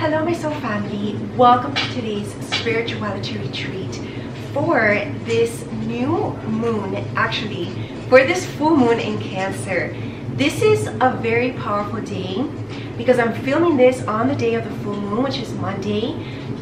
Hello my soul family, welcome to today's spirituality retreat for this new moon, actually for this full moon in Cancer. This is a very powerful day because I'm filming this on the day of the full moon, which is Monday,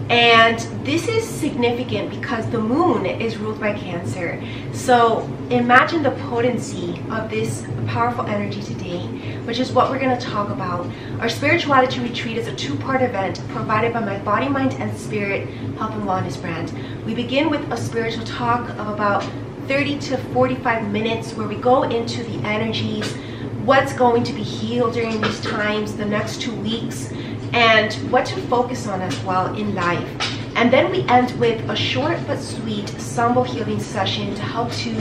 and this is significant because the moon is ruled by Cancer. So imagine the potency of this powerful energy today, which is what we're going to talk about. Our spirituality retreat is a two-part event provided by my Body, Mind, and Spirit Health and Wellness brand. We begin with a spiritual talk of about 30 to 45 minutes where we go into the energies, what's going to be healed during these times, the next 2 weeks, and what to focus on as well in life. And then we end with a short but sweet symbol healing session to help to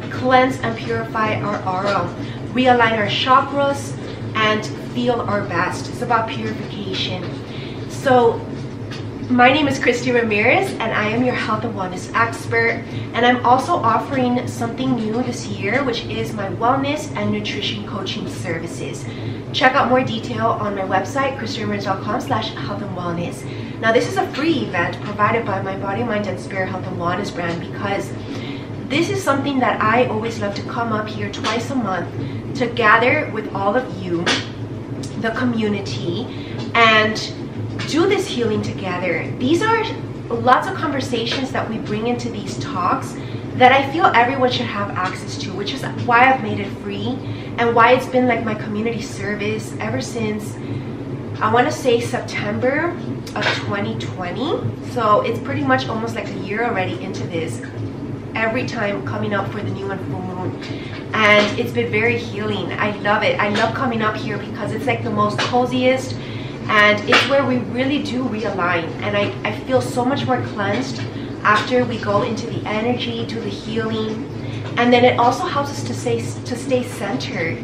cleanse and purify our aura, realign our chakras, and feel our best. It's about purification. So my name is Christy Ramirez and I am your health and wellness expert, and I'm also offering something new this year, which is my wellness and nutrition coaching services. Check out more detail on my website, christyramirez.com/health and wellness. Now this is a free event provided by my Body, Mind, and Spirit Health and Wellness brand because this is something that I always love to come up here twice a month to gather with all of you, the community, and do this healing together. These are lots of conversations that we bring into these talks that I feel everyone should have access to, which is why I've made it free and why it's been like my community service ever since, I want to say, September of 2020. So it's pretty much almost like a year already into this, every time coming up for the new and full moon, and it's been very healing. I love it. I love coming up here because it's like the most coziest, and it's where we really do realign, and I feel so much more cleansed after we go into the energy, to the healing. And then it also helps us to stay centered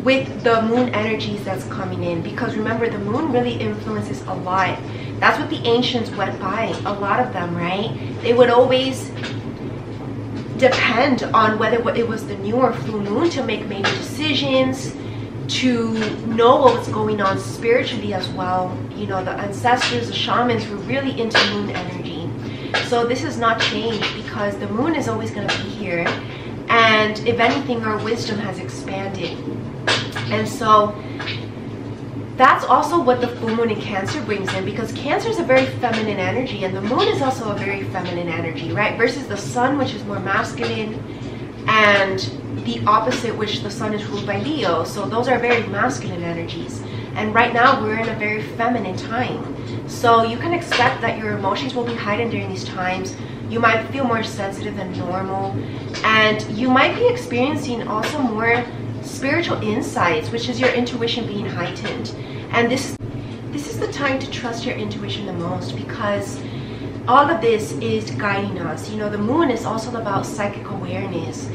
with the moon energies that's coming in, because remember, the moon really influences a lot. That's what the ancients went by, a lot of them, right? They would always depend on whether it was the new or full moon to make major decisions, to know what was going on spiritually as well. You know, the ancestors, the shamans were really into moon energy. So this has not changed because the moon is always going to be here, and if anything, our wisdom has expanded. And so that's also what the full moon in Cancer brings in, because Cancer is a very feminine energy, and the moon is also a very feminine energy, right? Versus the sun, which is more masculine, and the opposite, which the sun is ruled by Leo. So those are very masculine energies. And right now we're in a very feminine time. So you can expect that your emotions will be heightened during these times. You might feel more sensitive than normal, and you might be experiencing also more spiritual insights, which is your intuition being heightened. And this is the time to trust your intuition the most, because all of this is guiding us. You know, the moon is also about psychic awareness,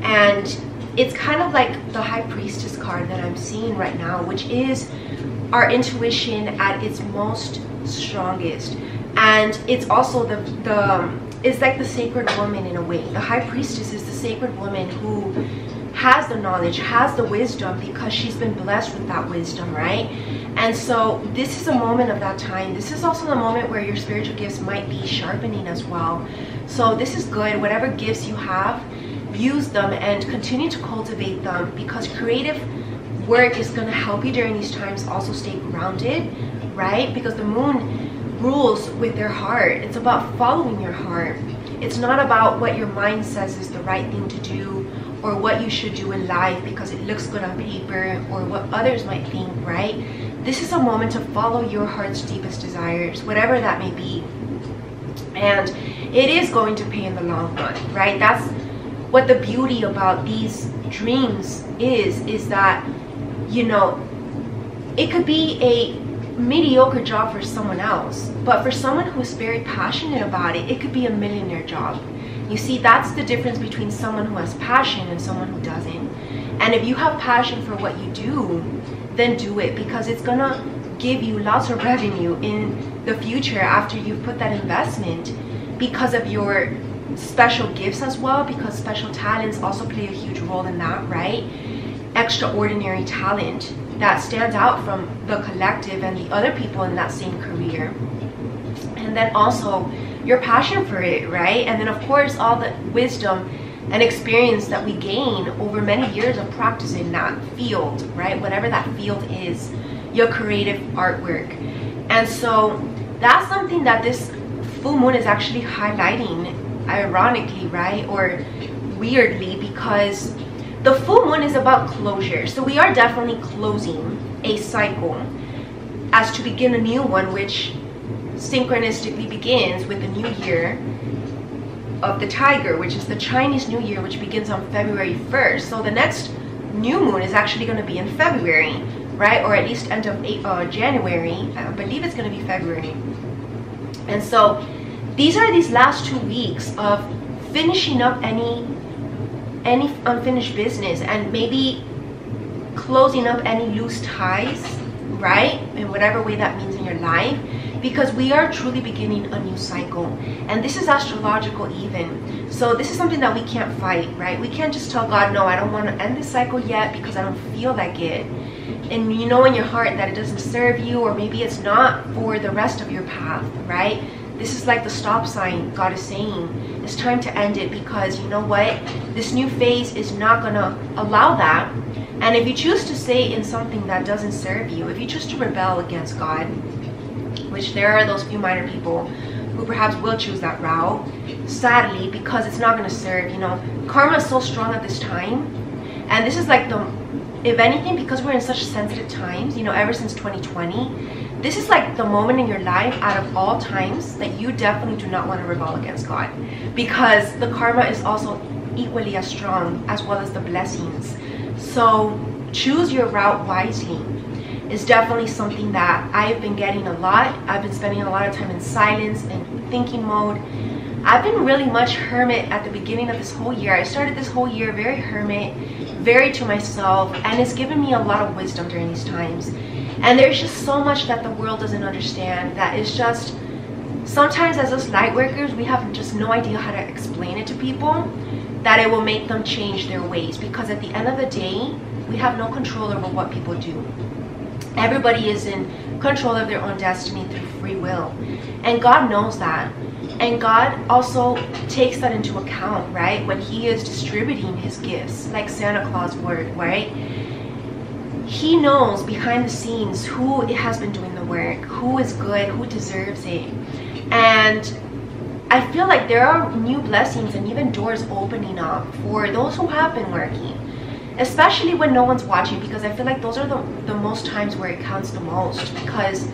and it's kind of like the High Priestess card that I'm seeing right now, which is our intuition at its most strongest. And it's also it's like the sacred woman in a way. The High Priestess is the sacred woman who has the knowledge, has the wisdom, because she's been blessed with that wisdom, right? And so this is a moment of that time. This is also the moment where your spiritual gifts might be sharpening as well. So this is good. Whatever gifts you have, use them and continue to cultivate them, because creative work is going to help you during these times also stay grounded, right? Because the moon rules with their heart. It's about following your heart. It's not about what your mind says is the right thing to do, or what you should do in life because it looks good on paper, or what others might think, right? This is a moment to follow your heart's deepest desires, whatever that may be. And it is going to pay in the long run, right? That's what the beauty about these dreams is that, you know, it could be a mediocre job for someone else, but for someone who's very passionate about it, it could be a millionaire job. You see, that's the difference between someone who has passion and someone who doesn't. And if you have passion for what you do, then do it, because it's gonna give you lots of revenue in the future after you've put that investment, because of your special gifts as well, because special talents also play a huge role in that, right? Extraordinary talent. that stands out from the collective and the other people in that same career. And then also your passion for it, right? And then of course all the wisdom and experience that we gain over many years of practicing that field, right? Whatever that field is, your creative artwork. And so that's something that this full moon is actually highlighting, ironically, right? Or weirdly, because the full moon is about closure. So we are definitely closing a cycle as to begin a new one, which synchronistically begins with the new year of the tiger, which is the Chinese New Year, which begins on February 1st. So the next new moon is actually going to be in February, right? Or at least end of January. I believe it's going to be February. And so these are these last 2 weeks of finishing up any unfinished business and maybe closing up any loose ties, right? In whatever way that means in your life, because we are truly beginning a new cycle. And this is astrological even. So this is something that we can't fight, right? We can't just tell God, no, I don't want to end this cycle yet because I don't feel like it. And you know in your heart that it doesn't serve you, or maybe it's not for the rest of your path, right? This is like the stop sign God is saying. It's time to end it, because you know what? This new phase is not going to allow that. And if you choose to stay in something that doesn't serve you, if you choose to rebel against God, which there are those few minor people who perhaps will choose that route, sadly, because it's not going to serve, you know. Karma is so strong at this time. And this is like the, if anything, because we're in such sensitive times, you know, ever since 2020, this is like the moment in your life out of all times that you definitely do not want to rebel against God, because the karma is also equally as strong, as well as the blessings. So choose your route wisely is definitely something that I've been getting a lot. I've been spending a lot of time in silence and thinking mode. I've been really much hermit at the beginning of this whole year. I started this whole year very hermit, very to myself, and it's given me a lot of wisdom during these times. And there's just so much that the world doesn't understand, that is just, sometimes as us light workers, we have just no idea how to explain it to people, that it will make them change their ways. Because at the end of the day, we have no control over what people do. Everybody is in control of their own destiny through free will. And God knows that. And God also takes that into account, right? When He is distributing His gifts, like Santa Claus would, right? He knows behind the scenes who has been doing the work, who is good, who deserves it. And I feel like there are new blessings and even doors opening up for those who have been working, especially when no one's watching, because I feel like those are the most times where it counts the most, because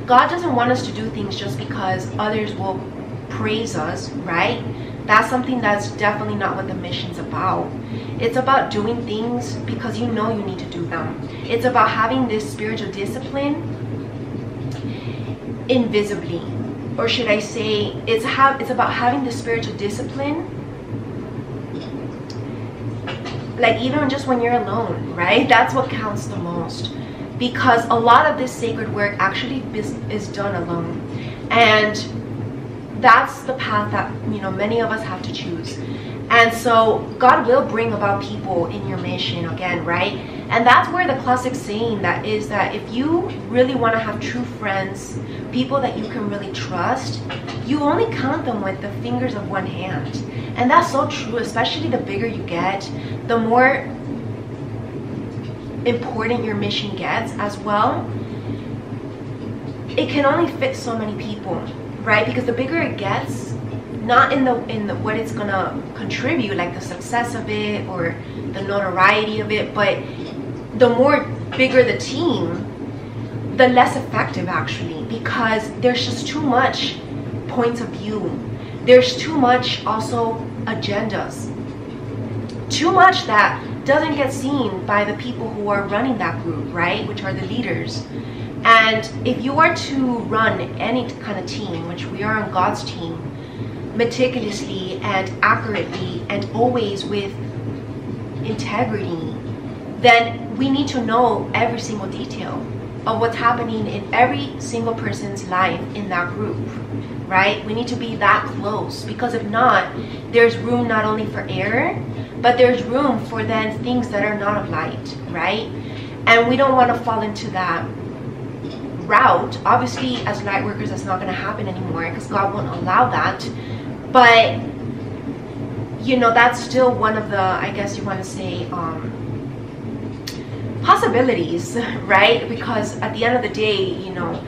God doesn't want us to do things just because others will praise us, right? That's something that's definitely not what the mission's about. It's about doing things because you know you need to do them. It's about having this spiritual discipline invisibly, or should I say, it's about having the spiritual discipline, like even just when you're alone, right? That's what counts the most, because a lot of this sacred work actually is done alone. And that's the path that, you know, many of us have to choose. And so God will bring about people in your mission again, right? And that's where the classic saying that is, that if you really want to have true friends, people that you can really trust, you only count them with the fingers of one hand. And that's so true, especially the bigger you get, the more important your mission gets as well. It can only fit so many people, right? Because the bigger it gets, not in the what it's gonna contribute, like the success of it or the notoriety of it, but the more bigger the team, the less effective actually, because there's just too much points of view. There's too much also agendas, too much that doesn't get seen by the people who are running that group, right? Which are the leaders. And if you are to run any kind of team, which we are on God's team, meticulously and accurately and always with integrity, then we need to know every single detail of what's happening in every single person's life in that group, right? We need to be that close, because if not, there's room not only for error, but there's room for then things that are not of light, right? And we don't want to fall into that route. Obviously, as light workers, that's not going to happen anymore because God won't allow that. But you know, that's still one of the, I guess you want to say, possibilities, right? Because at the end of the day, you know,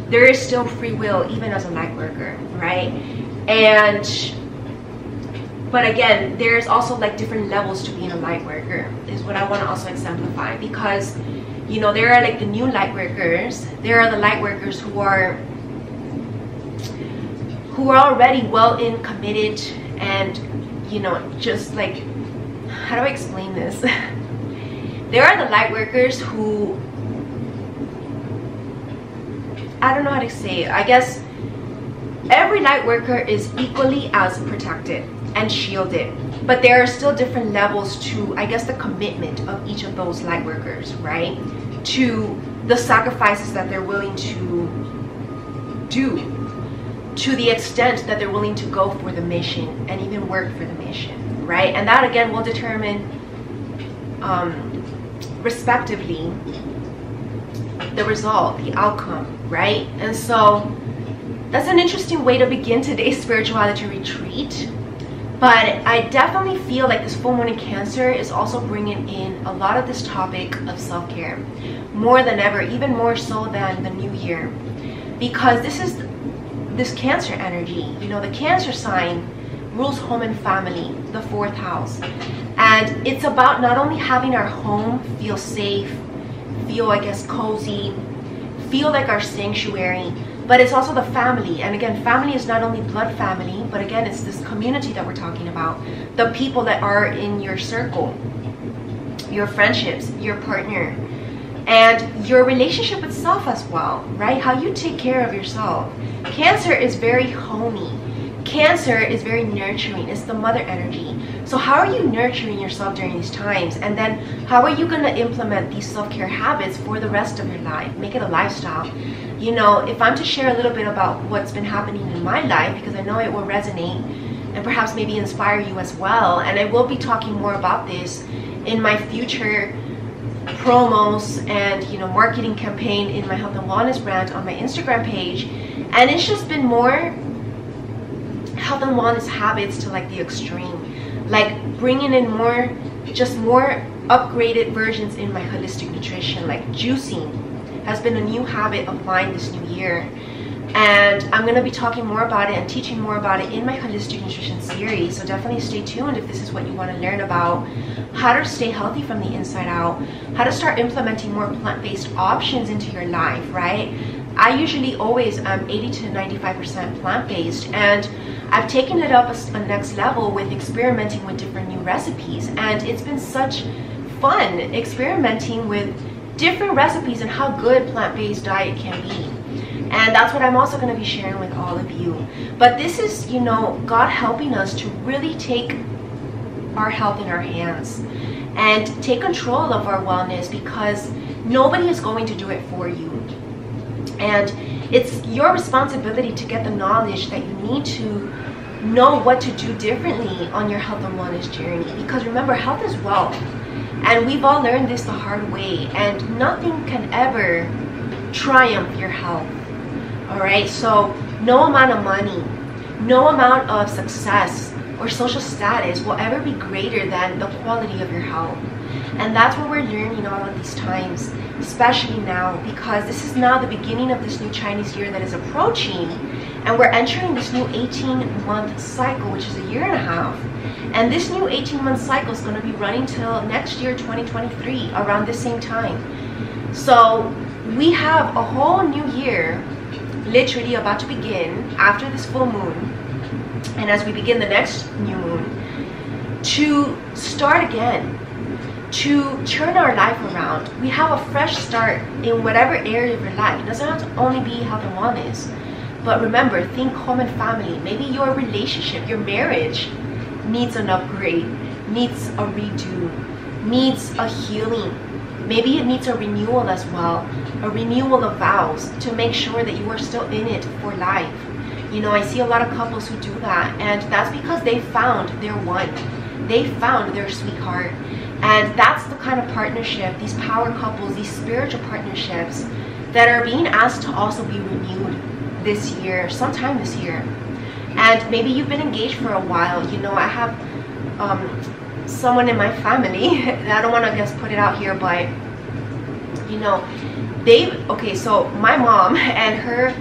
there is still free will even as a light worker, right? And but again, there's also like different levels to being a light worker, is what I want to also exemplify. Because you know, there are like the new light workers, there are the light workers who are already well in, committed, and you know, just like, how do I explain this? There are the light workers who, I don't know how to say it. I guess every light worker is equally as protected and shielded, but there are still different levels to, I guess, the commitment of each of those light workers, right? To the sacrifices that they're willing to do, to the extent that they're willing to go for the mission and even work for the mission, right? And that again will determine respectively the result, the outcome, right? And so that's an interesting way to begin today's spirituality retreat. But I definitely feel like this full moon in Cancer is also bringing in a lot of this topic of self-care more than ever, even more so than the new year, because this Cancer energy, you know, the Cancer sign rules home and family, the 4th house. And it's about not only having our home feel safe, feel, I guess, cozy, feel like our sanctuary, but it's also the family. And again, family is not only blood family, but again, it's this community that we're talking about. The people that are in your circle, your friendships, your partner, and your relationship itself as well, right? How you take care of yourself. Cancer is very homey. Cancer is very nurturing. It's the mother energy. So how are you nurturing yourself during these times? And then how are you going to implement these self-care habits for the rest of your life? Make it a lifestyle. You know, if I'm to share a little bit about what's been happening in my life, because I know it will resonate and perhaps maybe inspire you as well. And I will be talking more about this in my future promos and, you know, marketing campaign in my health and wellness brand on my Instagram page. And it's just been more health and wellness habits to like the extreme, like bringing in more upgraded versions in my holistic nutrition. Like juicing has been a new habit of mine this new year, and I'm going to be talking more about it and teaching more about it in my holistic nutrition series. So definitely stay tuned if this is what you want to learn about, how to stay healthy from the inside out, how to start implementing more plant-based options into your life, right? I usually always am 80 to 95% plant-based, and I've taken it up a next level with experimenting with different new recipes, and it's been such fun experimenting with different recipes and how good plant-based diet can be. And that's what I'm also going to be sharing with all of you. But this is, you know, God helping us to really take our health in our hands and take control of our wellness, because nobody is going to do it for you. And it's your responsibility to get the knowledge that you need to know what to do differently on your health and wellness journey. Because remember, health is wealth. And we've all learned this the hard way. And nothing can ever triumph your health. Alright? So no amount of money, no amount of success or social status will ever be greater than the quality of your health. And that's what we're learning all of these times, especially now, because this is now the beginning of this new Chinese year that is approaching, and we're entering this new 18-month cycle, which is a year and a half. And this new 18-month cycle is going to be running till next year, 2023, around the same time. So we have a whole new year literally about to begin after this full moon, and as we begin the next new moon, to start again, to turn our life around. We have a fresh start in whatever area of your life. It doesn't have to only be health and wellness, but remember, think home and family. Maybe your relationship, your marriage needs an upgrade, needs a redo, needs a healing. Maybe it needs a renewal as well, a renewal of vows to make sure that you are still in it for life. You know, I see a lot of couples who do that, and that's because they found their one. They found their sweetheart. And that's the kind of partnership, these power couples, these spiritual partnerships that are being asked to also be renewed this year, sometime this year. And maybe you've been engaged for a while. You know, I have someone in my family, I don't want to just put it out here, but you know, okay, so my mom and her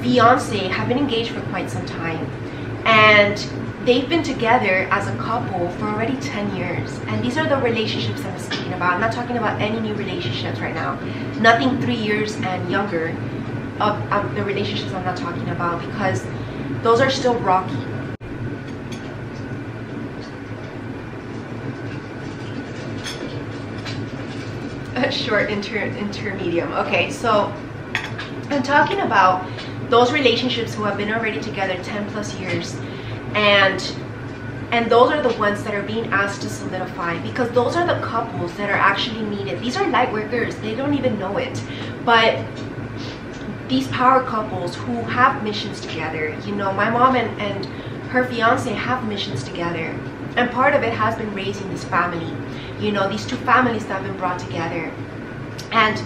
fiance have been engaged for quite some time, and they've been together as a couple for already 10 years. And these are the relationships that I'm speaking about. I'm not talking about any new relationships right now. Nothing 3 years and younger of the relationships I'm not talking about, because those are still rocky. A short intermedium. Okay, so I'm talking about those relationships who have been already together 10 plus years, and those are the ones that are being asked to solidify, because those are the couples that are actually needed. These are light workers, they don't even know it, but these power couples who have missions together, you know, my mom and her fiance have missions together, and part of it has been raising this family, you know, these two families that have been brought together, and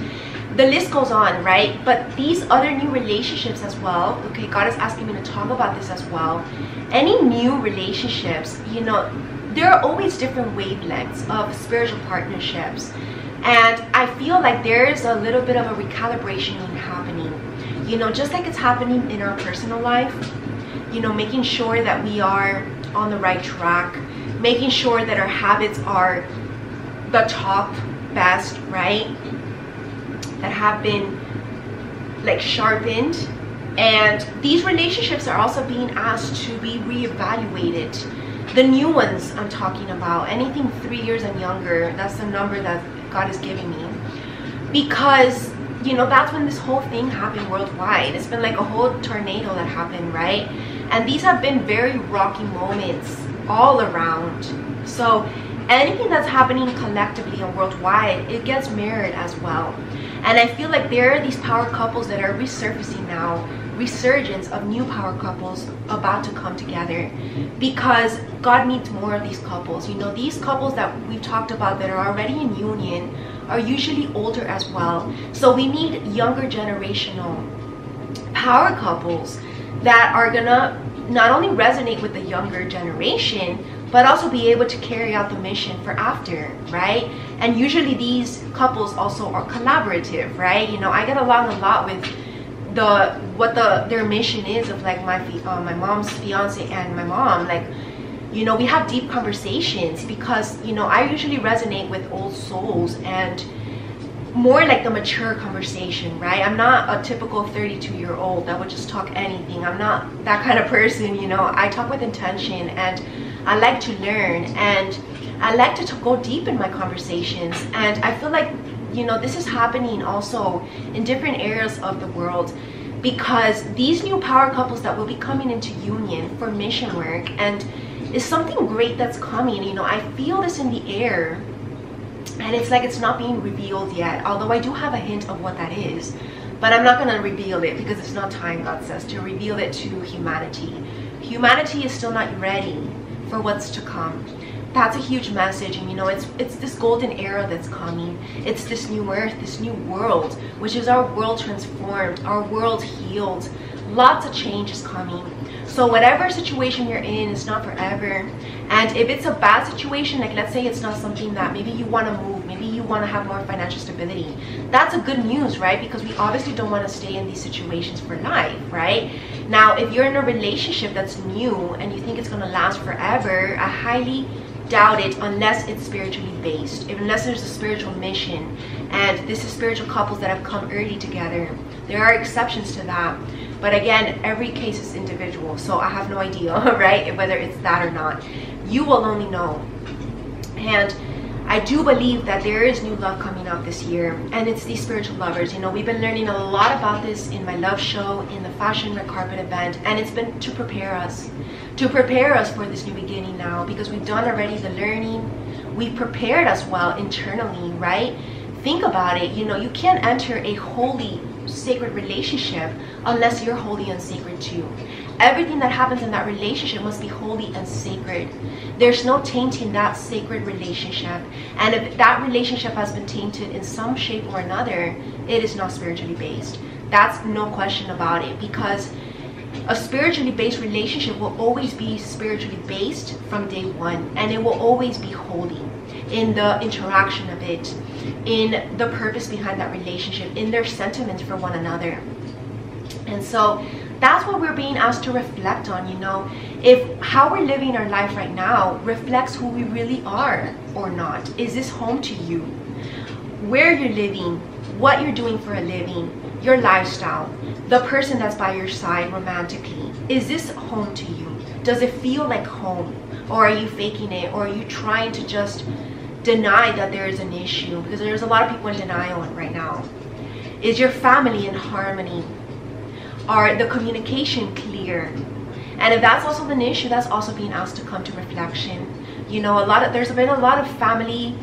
the list goes on, right? But these other new relationships as well, okay, God is asking me to talk about this as well. Any new relationships, you know, there are always different wavelengths of spiritual partnerships, and I feel like there is a little bit of a recalibration happening, you know, just like it's happening in our personal life, you know, making sure that we are on the right track, making sure that our habits are the top best, right, that have been like sharpened. And these relationships are also being asked to be reevaluated. The new ones I'm talking about, anything 3 years and younger, that's the number that God is giving me, because you know, that's when this whole thing happened worldwide. It's been like a whole tornado that happened, right? And these have been very rocky moments all around. So anything that's happening collectively and worldwide, it gets mirrored as well. And I feel like there are these power couples that are resurfacing now, resurgence of new power couples about to come together, because God needs more of these couples. You know, these couples that we've talked about that are already in union are usually older as well. So we need younger generational power couples that are gonna not only resonate with the younger generation, but also be able to carry out the mission for after, right? And usually these couples also are collaborative, right? You know, I get along a lot with their mission is of like my mom's fiance and my mom. Like, you know, we have deep conversations because, you know, I usually resonate with old souls and more like the mature conversation, right? I'm not a typical 32-year-old that would just talk anything. I'm not that kind of person, you know. I talk with intention, and I like to learn, and I like to go deep in my conversations. And I feel like, you know, this is happening also in different areas of the world, because these new power couples that will be coming into union for mission work, and is something great that's coming. You know, I feel this in the air, and it's like it's not being revealed yet, although I do have a hint of what that is, but I'm not going to reveal it because it's not time, God says, to reveal it to humanity. Humanity is still not ready for what's to come. That's a huge message. And you know, it's this golden era that's coming. It's this new earth, this new world, which is our world transformed, our world healed. Lots of change is coming. So whatever situation you're in, it's not forever. And if it's a bad situation, like let's say it's not something that maybe you want to move, maybe you want to have more financial stability, that's a good news, right? Because we obviously don't want to stay in these situations for life, right? Now, if you're in a relationship that's new and you think it's going to last forever, I highly doubt it, unless it's spiritually based, unless there's a spiritual mission, and this is spiritual couples that have come early together. There are exceptions to that, but again, every case is individual, so I have no idea, right, whether it's that or not. You will only know. And I do believe that there is new love coming up this year, and it's these spiritual lovers. You know, we've been learning a lot about this in my love show, in the fashion red carpet event, and it's been to prepare us for this new beginning now, because we've done already the learning. We've prepared us well internally, right? Think about it. You know, you can't enter a holy sacred relationship unless you're holy and sacred too. Everything that happens in that relationship must be holy and sacred. There's no tainting that sacred relationship. And if that relationship has been tainted in some shape or another, it is not spiritually based. That's no question about it, because a spiritually based relationship will always be spiritually based from day one, and it will always be holy in the interaction of it, in the purpose behind that relationship, in their sentiments for one another. And so that's what we're being asked to reflect on, you know, if how we're living our life right now reflects who we really are or not. Is this home to you? Where you're living, what you're doing for a living, your lifestyle, the person that's by your side romantically, is this home to you? Does it feel like home? Or are you faking it? Or are you trying to just deny that there is an issue? Because there's a lot of people in denial right now. Is your family in harmony? Are the communication clear? And if that's also an issue, that's also being asked to come to reflection. You know, there's been a lot of family,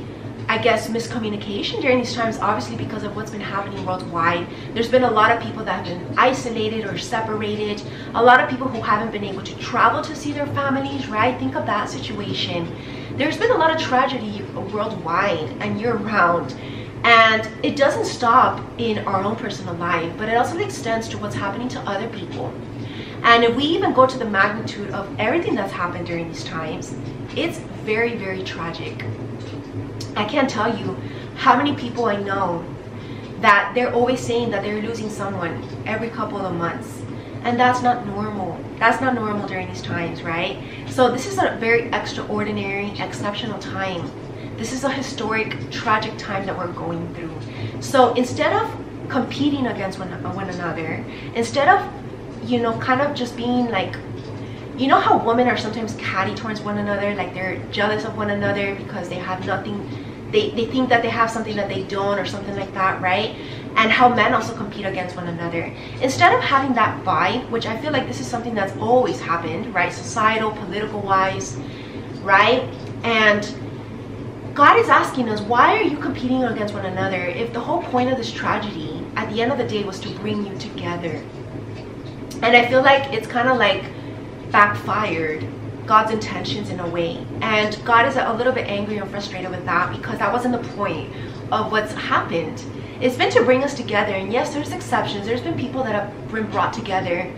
I guess, miscommunication during these times, obviously because of what's been happening worldwide. There's been a lot of people that have been isolated or separated, a lot of people who haven't been able to travel to see their families, right? Think of that situation. There's been a lot of tragedy worldwide and year-round, and it doesn't stop in our own personal life, but it also extends to what's happening to other people. And if we even go to the magnitude of everything that's happened during these times, it's very, very tragic. I can't tell you how many people I know that they're always saying that they're losing someone every couple of months. And that's not normal. That's not normal during these times, right? So this is a very extraordinary, exceptional time. This is a historic, tragic time that we're going through. So instead of competing against one another, instead of, you know, kind of just being like, you know how women are sometimes catty towards one another, like they're jealous of one another because they have nothing, they think that they have something that they don't, or something like that, right? And how men also compete against one another. Instead of having that vibe, which I feel like this is something that's always happened, right? Societal, political wise, right? And God is asking us, why are you competing against one another if the whole point of this tragedy at the end of the day was to bring you together? And I feel like it's kind of like backfired God's intentions in a way, and God is a little bit angry and frustrated with that, because that wasn't the point of what's happened. It's been to bring us together, and yes, there's exceptions. There's been people that have been brought together,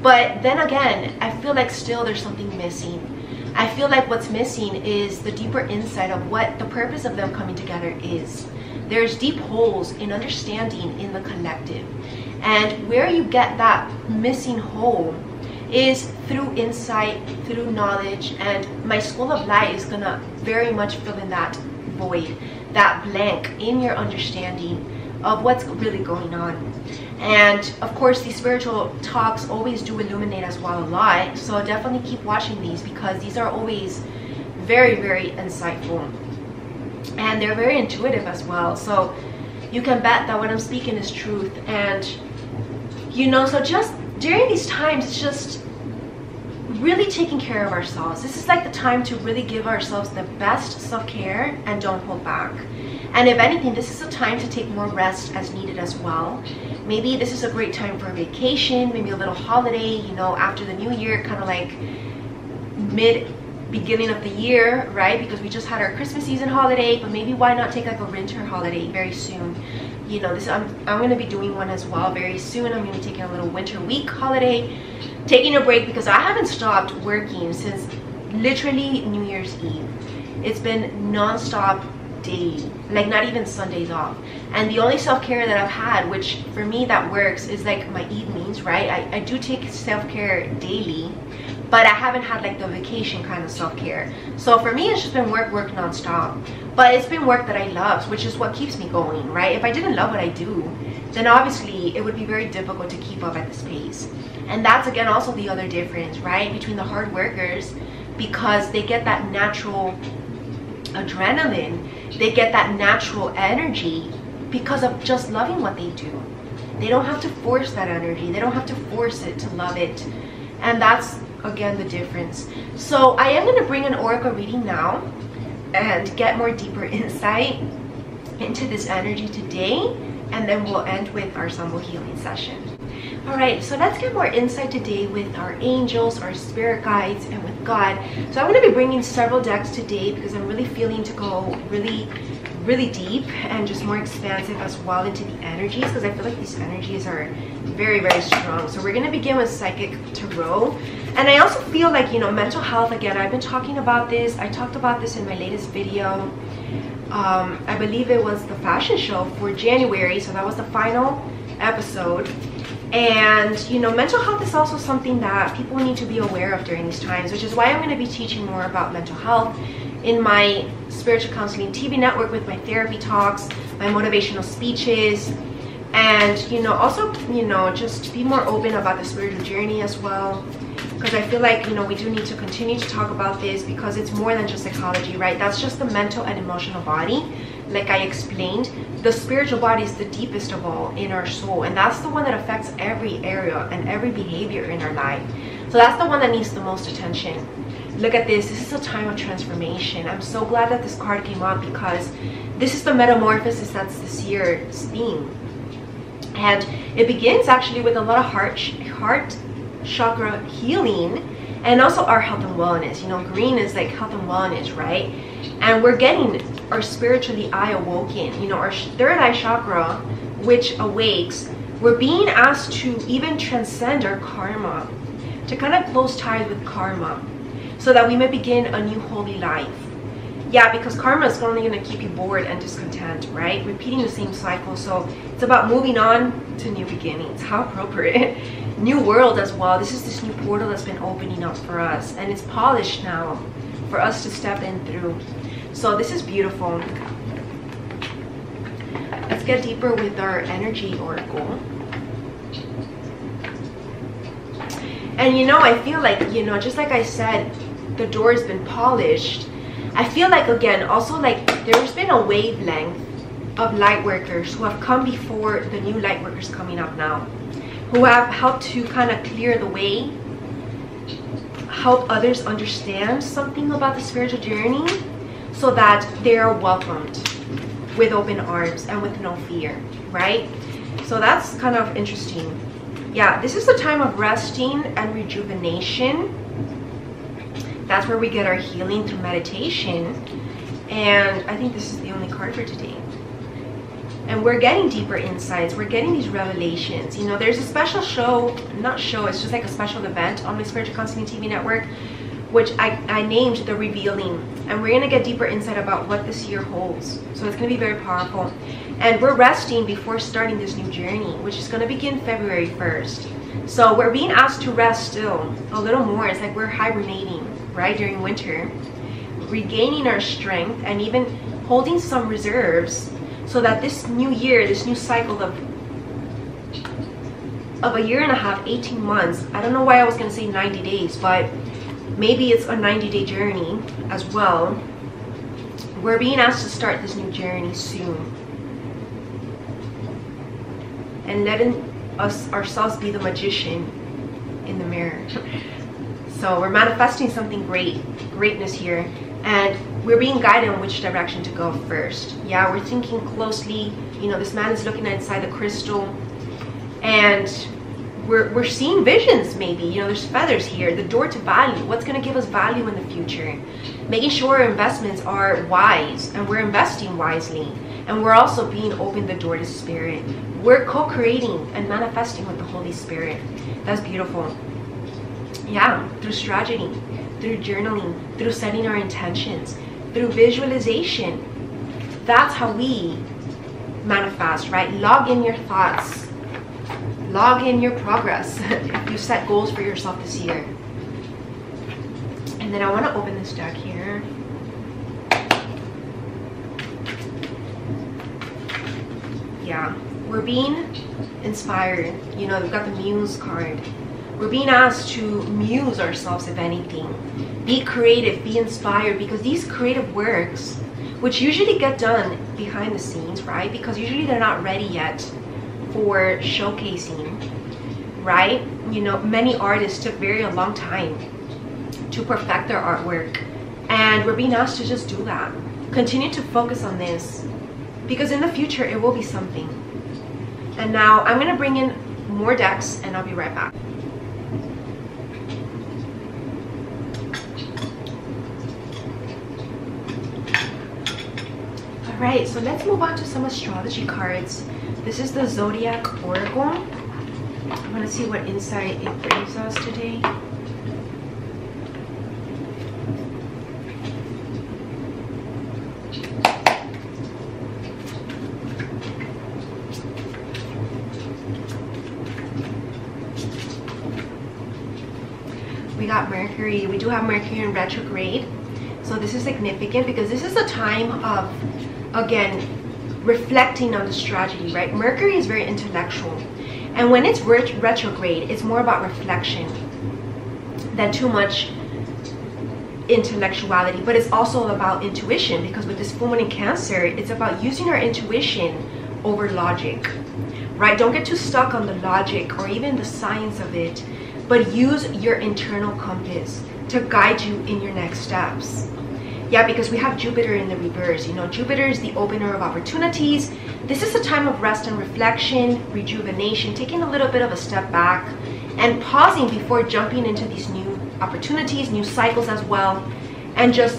but then again, I feel like still there's something missing. I feel like what's missing is the deeper insight of what the purpose of them coming together is. There's deep holes in understanding in the collective, and where you get that missing hole is through insight, through knowledge, and my School of Light is gonna very much fill in that void, that blank in your understanding of what's really going on. And of course, these spiritual talks always do illuminate as well a lot, so definitely keep watching these, because these are always very, very insightful, and they're very intuitive as well. So you can bet that what I'm speaking is truth. And you know, so just during these times, it's just really taking care of ourselves. This is like the time to really give ourselves the best self-care and don't hold back. And if anything, this is a time to take more rest as needed as well. Maybe this is a great time for a vacation, maybe a little holiday, you know, after the new year, kind of like beginning of the year, right? Because we just had our Christmas season holiday, but maybe why not take like a winter holiday very soon? You know, I'm going to be doing one as well very soon. I'm going to be taking a little winter week holiday, taking a break, because I haven't stopped working since literally New Year's Eve. It's been non-stop daily, like not even Sundays off. And the only self-care that I've had, which for me that works, is like my evenings, right? I do take self-care daily, but I haven't had like the vacation kind of self-care. So for me, it's just been work non-stop. But it's been work that I love, which is what keeps me going, right? If I didn't love what I do, then obviously it would be very difficult to keep up at this pace. And that's again also the other difference, right, between the hard workers, because they get that natural adrenaline, they get that natural energy because of just loving what they do. They don't have to force that energy, they don't have to force it to love it. And that's again the difference. So I am going to bring an oracle reading now and get more deeper insight into this energy today, and then we'll end with our Sambo healing session. All right, so let's get more insight today with our angels, our spirit guides, and with God. So I'm going to be bringing several decks today because I'm really feeling to go really deep and just more expansive as well into the energies, because I feel like these energies are very strong. So we're going to begin with Psychic Tarot. And I also feel like, you know, mental health, again, I've been talking about this. I talked about this in my latest video. I believe it was the fashion show for January, so that was the final episode. And you know, mental health is also something that people need to be aware of during these times, which is why I'm going to be teaching more about mental health in my spiritual counseling TV network with my therapy talks, my motivational speeches, and you know, also, you know, just be more open about the spiritual journey as well, because I feel like, you know, we do need to continue to talk about this because it's more than just psychology, right? That's just the mental and emotional body. Like I explained, the spiritual body is the deepest of all in our soul, and that's the one that affects every area and every behavior in our life. So that's the one that needs the most attention. Look at this. This is a time of transformation. I'm so glad that this card came up because this is the metamorphosis that's this year's theme. And it begins actually with a lot of heart chakra healing, and also our health and wellness. You know, green is like health and wellness, right? And we're getting our spiritually eye awoken, you know, our third eye chakra, which awakes. We're being asked to even transcend our karma, to kind of close ties with karma, so that we may begin a new holy life. Yeah, because karma is only going to keep you bored and discontent, right? Repeating the same cycle. So it's about moving on to new beginnings. How appropriate. New world as well. This is this new portal that's been opening up for us, and it's polished now for us to step in through. So this is beautiful. Let's get deeper with our energy oracle. And you know, I feel like, you know, just like I said, the door has been polished. I feel like, again, also like there's been a wavelength of light workers who have come before the new light workers coming up now, who have helped to kind of clear the way, help others understand something about the spiritual journey, so that they are welcomed with open arms and with no fear, right? So that's kind of interesting. Yeah, this is the time of resting and rejuvenation. That's where we get our healing through meditation. And I think this is the only card for today. And we're getting deeper insights. We're getting these revelations. You know, there's a special show, not show, it's just like a special event on my Spiritual Counseling TV network, which I named The Revealing. And we're going to get deeper insight about what this year holds. So it's going to be very powerful. And we're resting before starting this new journey, which is going to begin February 1st. So we're being asked to rest still a little more. It's like we're hibernating, right, during winter, regaining our strength and even holding some reserves, so that this new year, this new cycle of a year and a half, 18 months, I don't know why I was going to say 90 days, but maybe it's a 90-day journey as well. We're being asked to start this new journey soon, and letting us ourselves be the magician in the mirror. So we're manifesting something greatness here, and we're being guided in which direction to go first. Yeah, we're thinking closely. You know, this man is looking inside the crystal, and we're seeing visions. Maybe, you know, there's feathers here, the door to value. What's going to give us value in the future? Making sure our investments are wise, and we're investing wisely, and we're also being open the door to spirit. We're co-creating and manifesting with the Holy Spirit. That's beautiful. Yeah, through strategy, through journaling, through setting our intentions, through visualization. That's how we manifest, right? Log in your thoughts, log in your progress if you set goals for yourself this year. And then I want to open this deck here. Yeah, we're being inspired. You know, we've got the Muse card. We're being asked to muse ourselves, if anything. Be creative, be inspired, because these creative works, which usually get done behind the scenes, right? Because usually they're not ready yet for showcasing, right? You know, many artists took a long time to perfect their artwork, and we're being asked to just do that. Continue to focus on this, because in the future it will be something. And now I'm going to bring in more decks and I'll be right back. Alright, so let's move on to some astrology cards. This is the Zodiac Oracle. I want to see what insight it brings us today. We got Mercury. We do have Mercury in retrograde. So this is significant because this is a time of, again, reflecting on this tragedy, right? Mercury is very intellectual. And when it's retrograde, it's more about reflection than too much intellectuality. But it's also about intuition, because with this full moon in Cancer, it's about using our intuition over logic, right? Don't get too stuck on the logic or even the science of it, but use your internal compass to guide you in your next steps. Yeah, because we have Jupiter in the reverse. You know, Jupiter is the opener of opportunities. This is a time of rest and reflection, rejuvenation, taking a little bit of a step back and pausing before jumping into these new opportunities, new cycles as well, and just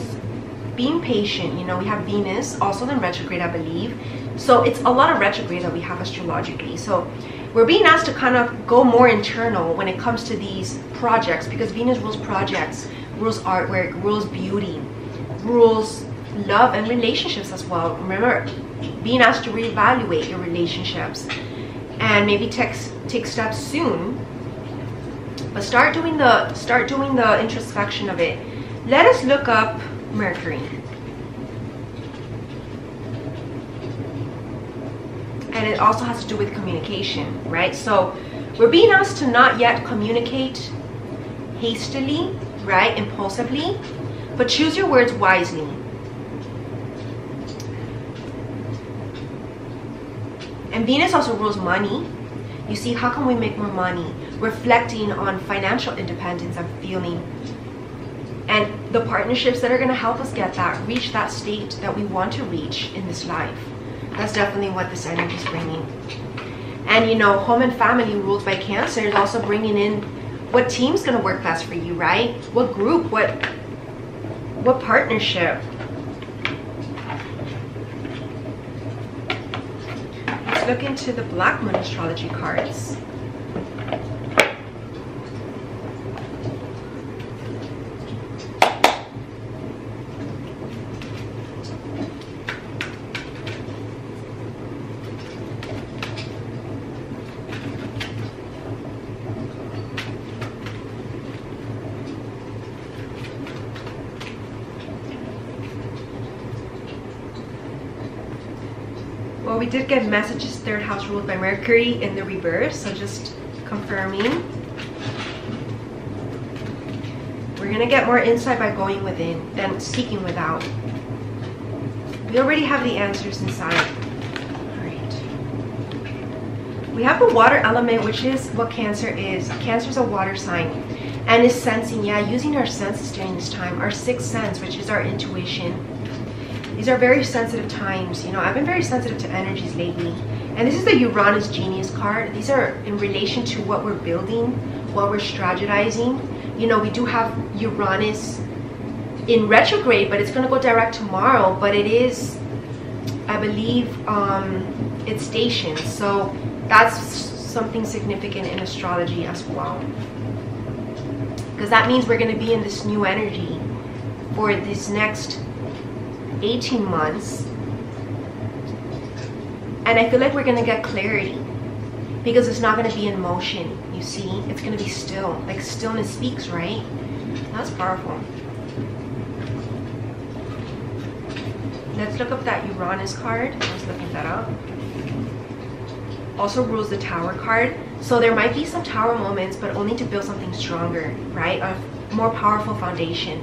being patient. You know, we have Venus also in retrograde, I believe. So it's a lot of retrograde that we have astrologically. So we're being asked to kind of go more internal when it comes to these projects, because Venus rules projects, rules artwork, rules beauty, rules love and relationships as well. Remember, being asked to reevaluate your relationships and maybe take steps soon. But start doing the introspection of it. Let us look up Mercury. And it also has to do with communication, right? So we're being asked to not yet communicate hastily, right? Impulsively, but choose your words wisely. And Venus also rules money. You see, how can we make more money? Reflecting on financial independence and feeling. And the partnerships that are going to help us get that, reach that state that we want to reach in this life. That's definitely what this energy is bringing. And you know, home and family ruled by Cancer is also bringing in what team's going to work best for you, right? What group, what partnership. Let's look into the Black Moon astrology cards. Well, we did get messages, third house ruled by Mercury in the reverse, so just confirming. We're going to get more insight by going within than seeking without. We already have the answers inside. Alright. We have the water element, which is what Cancer is. Cancer is a water sign and is sensing, yeah, using our senses during this time. Our sixth sense, which is our intuition. These are very sensitive times. You know, I've been very sensitive to energies lately. And this is the Uranus Genius card. These are in relation to what we're building, what we're strategizing. You know, we do have Uranus in retrograde, but it's going to go direct tomorrow. But it is, I believe, it's stationed. So that's something significant in astrology as well. Because that means we're going to be in this new energy for this next 18 months, and I feel like we're gonna get clarity because it's not gonna be in motion. You see, it's gonna be still, like stillness speaks, right? That's powerful. Let's look up that Uranus card. I was looking that up. Also rules the Tower card, so there might be some Tower moments, but only to build something stronger, right? A more powerful foundation.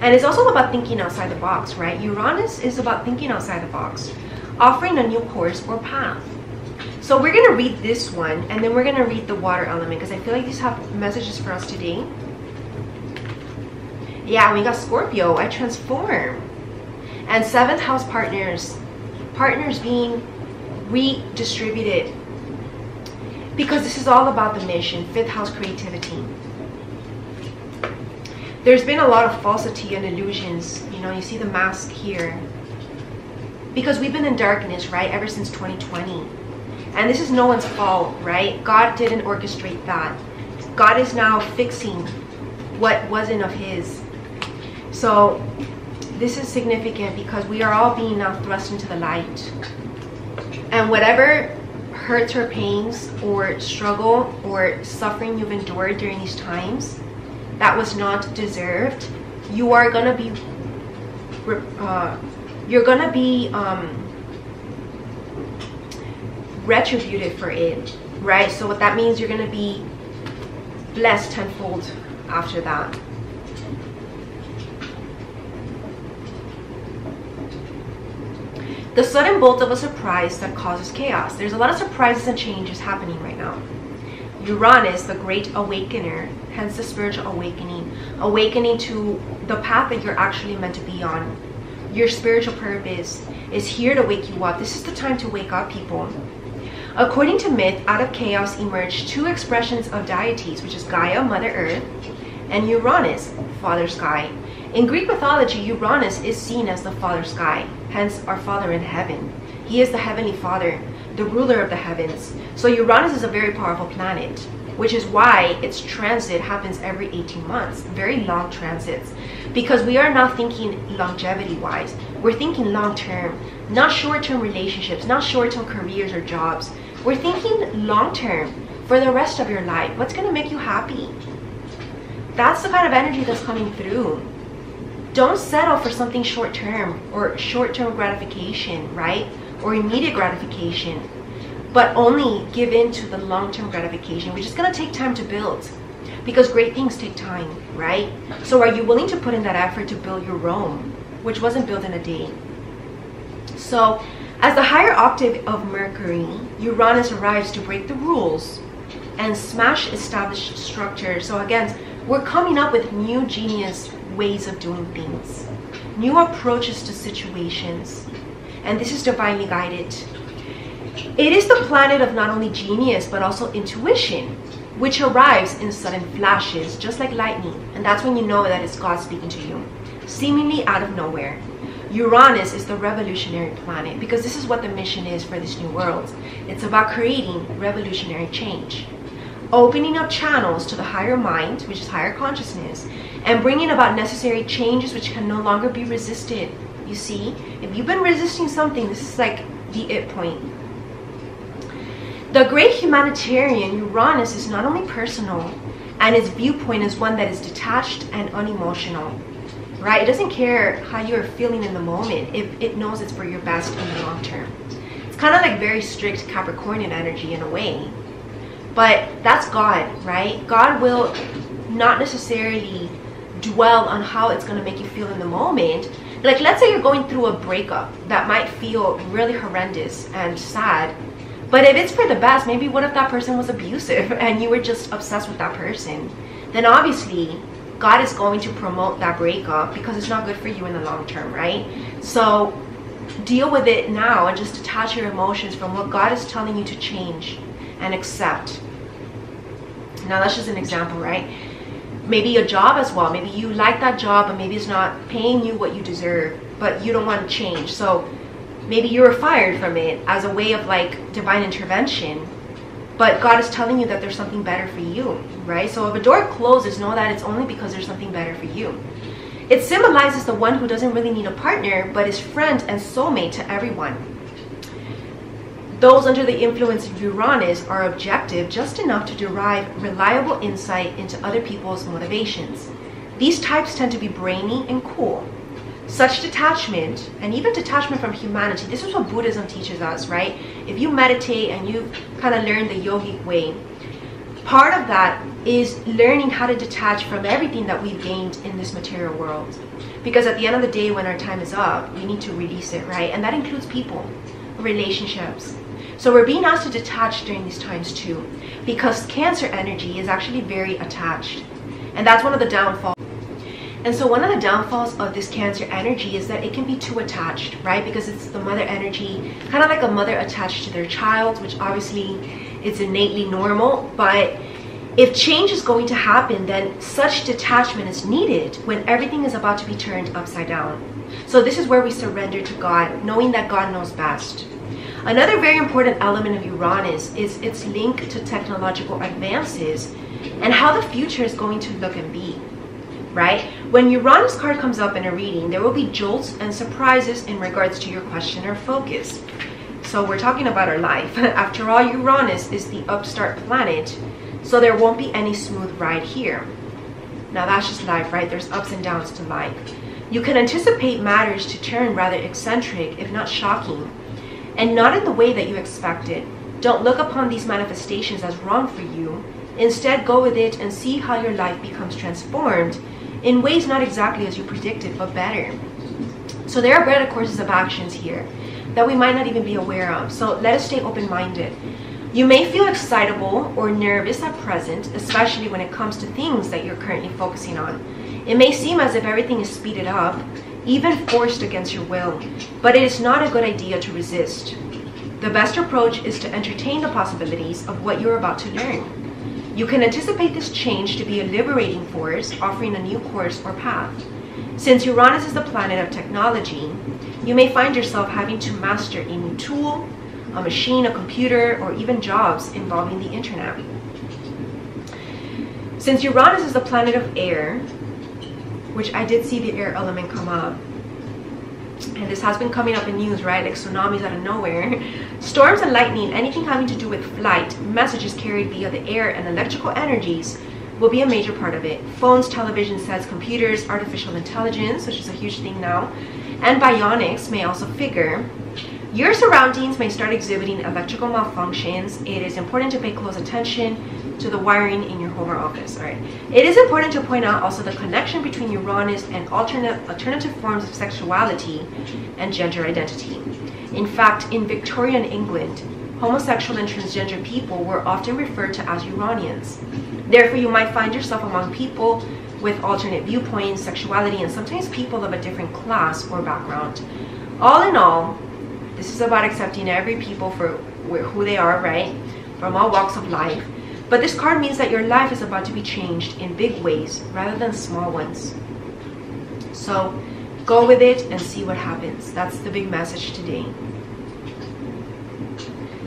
And it's also about thinking outside the box, right? Uranus is about thinking outside the box, offering a new course or path. So we're going to read this one, and then we're going to read the water element, because I feel like these have messages for us today. Yeah, we got Scorpio. I transform. And 7th house partners. Partners being redistributed. Because this is all about the mission. 5th house creativity. There's been a lot of falsity and illusions. You know, you see the mask here. Because we've been in darkness, right, ever since 2020. And this is no one's fault, right? God didn't orchestrate that. God is now fixing what wasn't of his. So this is significant because we are all being now thrust into the light. And whatever hurts or pains or struggle or suffering you've endured during these times that was not deserved, you are going to be retributed for it, right? So what that means, you're going to be blessed tenfold after that. The sudden bolt of a surprise that causes chaos. There's a lot of surprises and changes happening right now. Uranus, the great awakener, hence the spiritual awakening to the path that you're actually meant to be on. Your spiritual purpose is here to wake you up. This is the time to wake up, people. According to myth, out of chaos emerged 2 expressions of deities, which is Gaia, Mother Earth, and Uranus, Father Sky. In Greek mythology, Uranus is seen as the Father Sky, hence our Father in heaven. He is the Heavenly Father, the ruler of the heavens. So Uranus is a very powerful planet, which is why its transit happens every 18 months. Very long transits. Because we are now thinking longevity-wise. We're thinking long-term, not short-term relationships, not short-term careers or jobs. We're thinking long-term for the rest of your life. What's going to make you happy? That's the kind of energy that's coming through. Don't settle for something short-term or short-term gratification, right? Or immediate gratification. But only give in to the long-term gratification, which is going to take time to build. Because great things take time, right? So are you willing to put in that effort to build your Rome, which wasn't built in a day? So, as the higher octave of Mercury, Uranus arrives to break the rules and smash established structure. So again, we're coming up with new genius ways of doing things, new approaches to situations, and this is divinely guided. It is the planet of not only genius but also intuition, which arrives in sudden flashes, just like lightning, and that's when you know that it's God speaking to you, seemingly out of nowhere. Uranus is the revolutionary planet because this is what the mission is for this new world. It's about creating revolutionary change, opening up channels to the higher mind, which is higher consciousness, and bringing about necessary changes which can no longer be resisted. You see, if you've been resisting something, this is like the it point. The great humanitarian Uranus is not only personal, and its viewpoint is one that is detached and unemotional, right? It doesn't care how you're feeling in the moment if it knows it's for your best in the long term. It's kind of like very strict Capricornian energy in a way, but that's God, right? God will not necessarily dwell on how it's going to make you feel in the moment. Like, let's say you're going through a breakup that might feel really horrendous and sad, but if it's for the best, maybe what if that person was abusive and you were just obsessed with that person? Then obviously God is going to promote that breakup because it's not good for you in the long term, right? So deal with it now and just detach your emotions from what God is telling you to change and accept. Now that's just an example, right? Maybe a job as well. Maybe you like that job, but maybe it's not paying you what you deserve, but you don't want to change. So maybe you were fired from it as a way of like divine intervention, but God is telling you that there's something better for you, right? So if a door closes, know that it's only because there's something better for you. It symbolizes the one who doesn't really need a partner, but is friend and soulmate to everyone. Those under the influence of Uranus are objective just enough to derive reliable insight into other people's motivations. These types tend to be brainy and cool. Such detachment, and even detachment from humanity, this is what Buddhism teaches us, right? If you meditate and you kind of learn the yogic way, part of that is learning how to detach from everything that we've gained in this material world. Because at the end of the day, when our time is up, we need to release it, right? And that includes people, relationships. So we're being asked to detach during these times too, because Cancer energy is actually very attached. And that's one of the downfalls. And so one of the downfalls of this Cancer energy is that it can be too attached, right? Because it's the mother energy, kind of like a mother attached to their child, which obviously is innately normal. But if change is going to happen, then such detachment is needed when everything is about to be turned upside down. So this is where we surrender to God, knowing that God knows best. Another very important element of Uranus is its link to technological advances and how the future is going to look and be, right? When Uranus card comes up in a reading, there will be jolts and surprises in regards to your question or focus. So we're talking about our life. After all, Uranus is the upstart planet, so there won't be any smooth ride here. Now that's just life, right? There's ups and downs to life. You can anticipate matters to turn rather eccentric, if not shocking, and not in the way that you expected. Don't look upon these manifestations as wrong for you. Instead, go with it and see how your life becomes transformed in ways not exactly as you predicted, but better. So there are better courses of actions here that we might not even be aware of. So let us stay open-minded. You may feel excitable or nervous at present, especially when it comes to things that you're currently focusing on. It may seem as if everything is speeded up, even forced against your will, but it is not a good idea to resist. The best approach is to entertain the possibilities of what you're about to learn. You can anticipate this change to be a liberating force, offering a new course or path. Since Uranus is the planet of technology, you may find yourself having to master a new tool, a machine, a computer, or even jobs involving the internet. Since Uranus is the planet of air, which I did see the air element come up, and this has been coming up in news, right? Like tsunamis out of nowhere. Storms and lightning, anything having to do with flight, messages carried via the air, and electrical energies will be a major part of it. Phones, television sets, computers, artificial intelligence, which is a huge thing now, and bionics may also figure. Your surroundings may start exhibiting electrical malfunctions. It is important to pay close attention to the wiring in your home or office. All right. It is important to point out also the connection between Uranus and alternative forms of sexuality and gender identity. In fact, in Victorian England, homosexual and transgender people were often referred to as Uranians. Therefore, you might find yourself among people with alternate viewpoints, sexuality, and sometimes people of a different class or background. All in all, this is about accepting every people for who they are, right? From all walks of life. But this card means that your life is about to be changed in big ways rather than small ones. So go with it and see what happens. That's the big message today.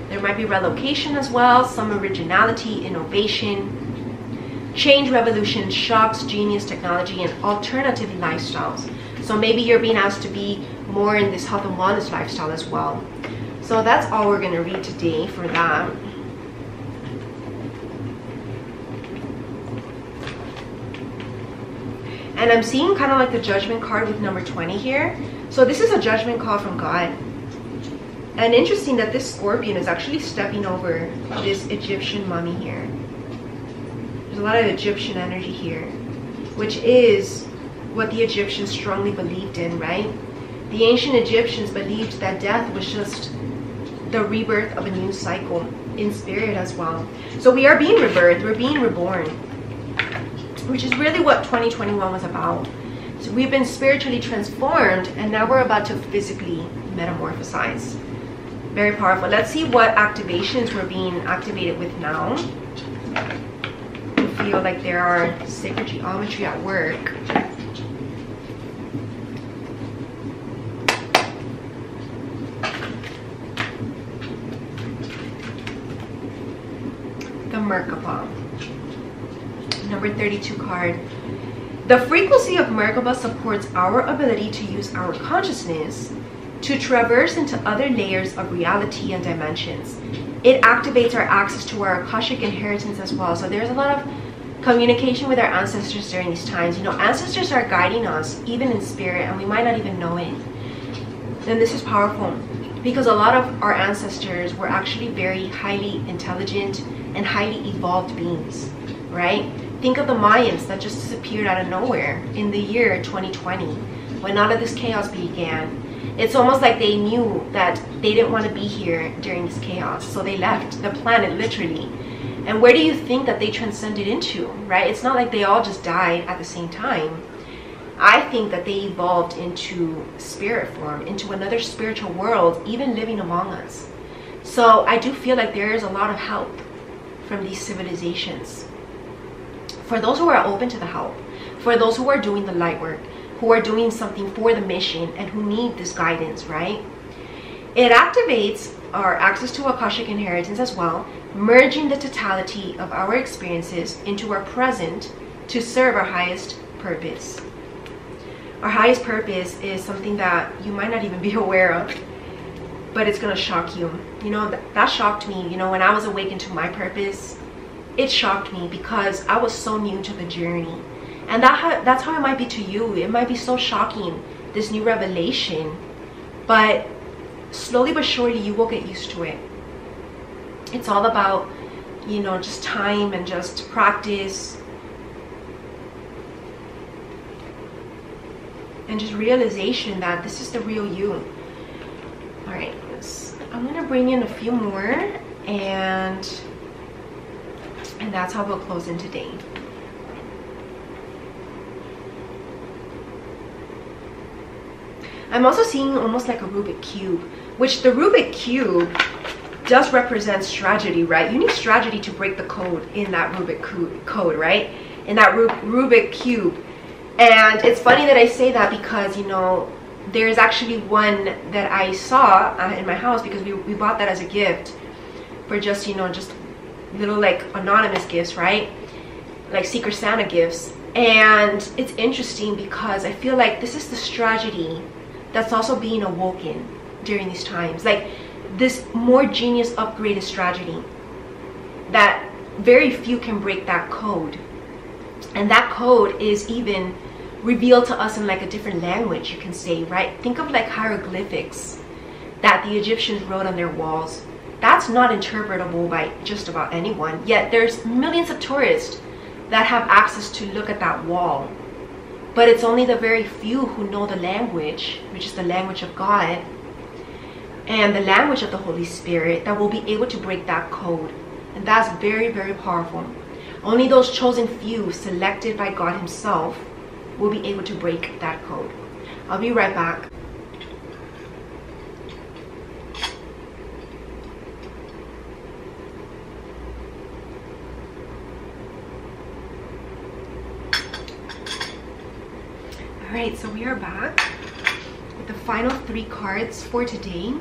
There might be relocation as well, some originality, innovation, change, revolution, shocks, genius, technology, and alternative lifestyles. So maybe you're being asked to be more in this health and wellness lifestyle as well. So that's all we're going to read today for that. And I'm seeing kind of like the judgment card with number 20 here. So this is a judgment call from God. And interesting that this scorpion is actually stepping over this Egyptian mummy here. There's a lot of Egyptian energy here, which is what the Egyptians strongly believed in, right? The ancient Egyptians believed that death was just the rebirth of a new cycle in spirit as well. So we are being rebirthed, we're being reborn, which is really what 2021 was about. So we've been spiritually transformed, and now we're about to physically metamorphosize. Very powerful. Let's see what activations we're being activated with now. I feel like there are sacred geometry at work. The Merkaba. Number 32 card. The frequency of Merkaba supports our ability to use our consciousness to traverse into other layers of reality and dimensions. It activates our access to our Akashic inheritance as well. So there's a lot of communication with our ancestors during these times. You know, ancestors are guiding us even in spirit, and we might not even know it. And this is powerful because a lot of our ancestors were actually very highly intelligent and highly evolved beings, right? Think of the Mayans that just disappeared out of nowhere in the year 2020. when all of this chaos began. It's almost like they knew that they didn't want to be here during this chaos, so they left the planet, literally. And where do you think that they transcended into, right? It's not like they all just died at the same time. I think that they evolved into spirit form, into another spiritual world, even living among us. So I do feel like there is a lot of help from these civilizations. For those who are open to the help, for those who are doing the light work, who are doing something for the mission and who need this guidance, right? It activates our access to Akashic inheritance as well, merging the totality of our experiences into our present to serve our highest purpose. Our highest purpose is something that you might not even be aware of, but it's going to shock you. You know, that shocked me. You know, when I was awakened to my purpose, it shocked me because I was so new to the journey. And that's how it might be to you. It might be so shocking, this new revelation, but slowly but surely you will get used to it. It's all about, you know, just time and just practice and just realization that this is the real you. All right, I'm gonna bring in a few more, and that's how we'll close in today. I'm also seeing almost like a Rubik Cube, which the Rubik Cube does represent strategy, right? You need strategy to break the code in that Rubik code, right? In that Rubik Cube. And it's funny that I say that because, you know, there's actually one that I saw in my house because we bought that as a gift for just, you know, just little like anonymous gifts, right? Like Secret Santa gifts. And it's interesting because I feel like this is the strategy that's also being awoken during these times. Like this more genius upgraded strategy that very few can break that code. And that code is even revealed to us in like a different language, you can say, right? Think of like hieroglyphics that the Egyptians wrote on their walls. That's not interpretable by just about anyone, yet there's millions of tourists that have access to look at that wall. But it's only the very few who know the language, which is the language of God and the language of the Holy Spirit, that will be able to break that code. And that's very, very powerful. Only those chosen few, selected by God himself, will be able to break that code. I'll be right back. Alright, so we are back with the final 3 cards for today.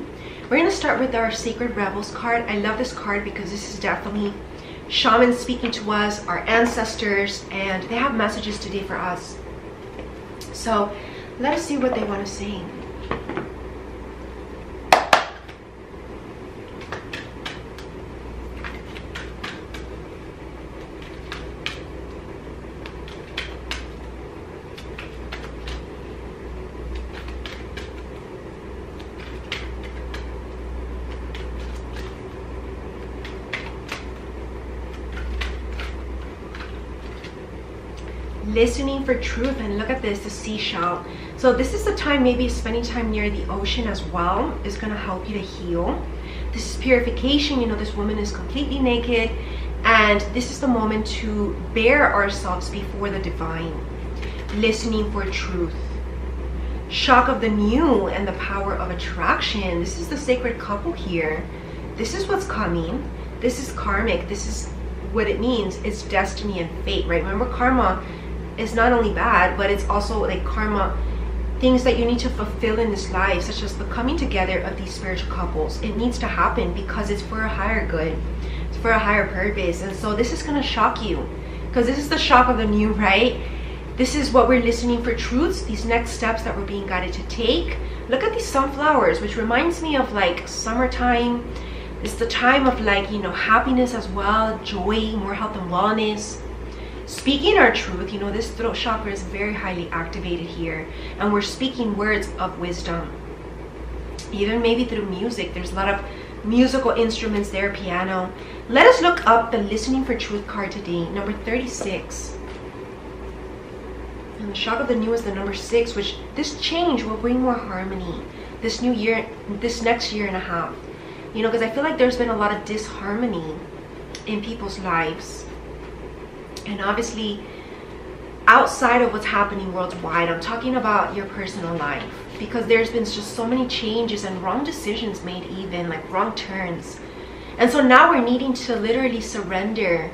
We're going to start with our Sacred Rebels card. I love this card because this is definitely shamans speaking to us, our ancestors, and they have messages today for us. So let us see what they want to say. Listening for truth. And look at this, the seashell. So this is the time, maybe spending time near the ocean as well is going to help you to heal. This is purification. You know, this woman is completely naked, and this is the moment to bare ourselves before the divine. Listening for truth. Shock of the new and the power of attraction. This is the sacred couple here. This is what's coming. This is karmic. This is what it means. It's destiny and fate, right? Remember, karma is not only bad, but it's also like karma, things that you need to fulfill in this life, such as the coming together of these spiritual couples. It needs to happen because it's for a higher good, it's for a higher purpose. And so this is going to shock you because this is the shock of the new, right? This is what we're listening for truths, these next steps that we're being guided to take. Look at these sunflowers, which reminds me of like summertime. It's the time of like, you know, happiness as well, joy, more health and wellness. Speaking our truth, you know, this throat chakra is very highly activated here, and we're speaking words of wisdom. Even maybe through music, there's a lot of musical instruments there, piano. Let us look up the Listening for Truth card today, number 36. And And the shock of the new is the number 6, which this change will bring more harmony this new year, this next year and a half. You know, because I feel like there's been a lot of disharmony in people's lives. And obviously, outside of what's happening worldwide, I'm talking about your personal life. Because there's been just so many changes and wrong decisions made, even like wrong turns. And so now we're needing to literally surrender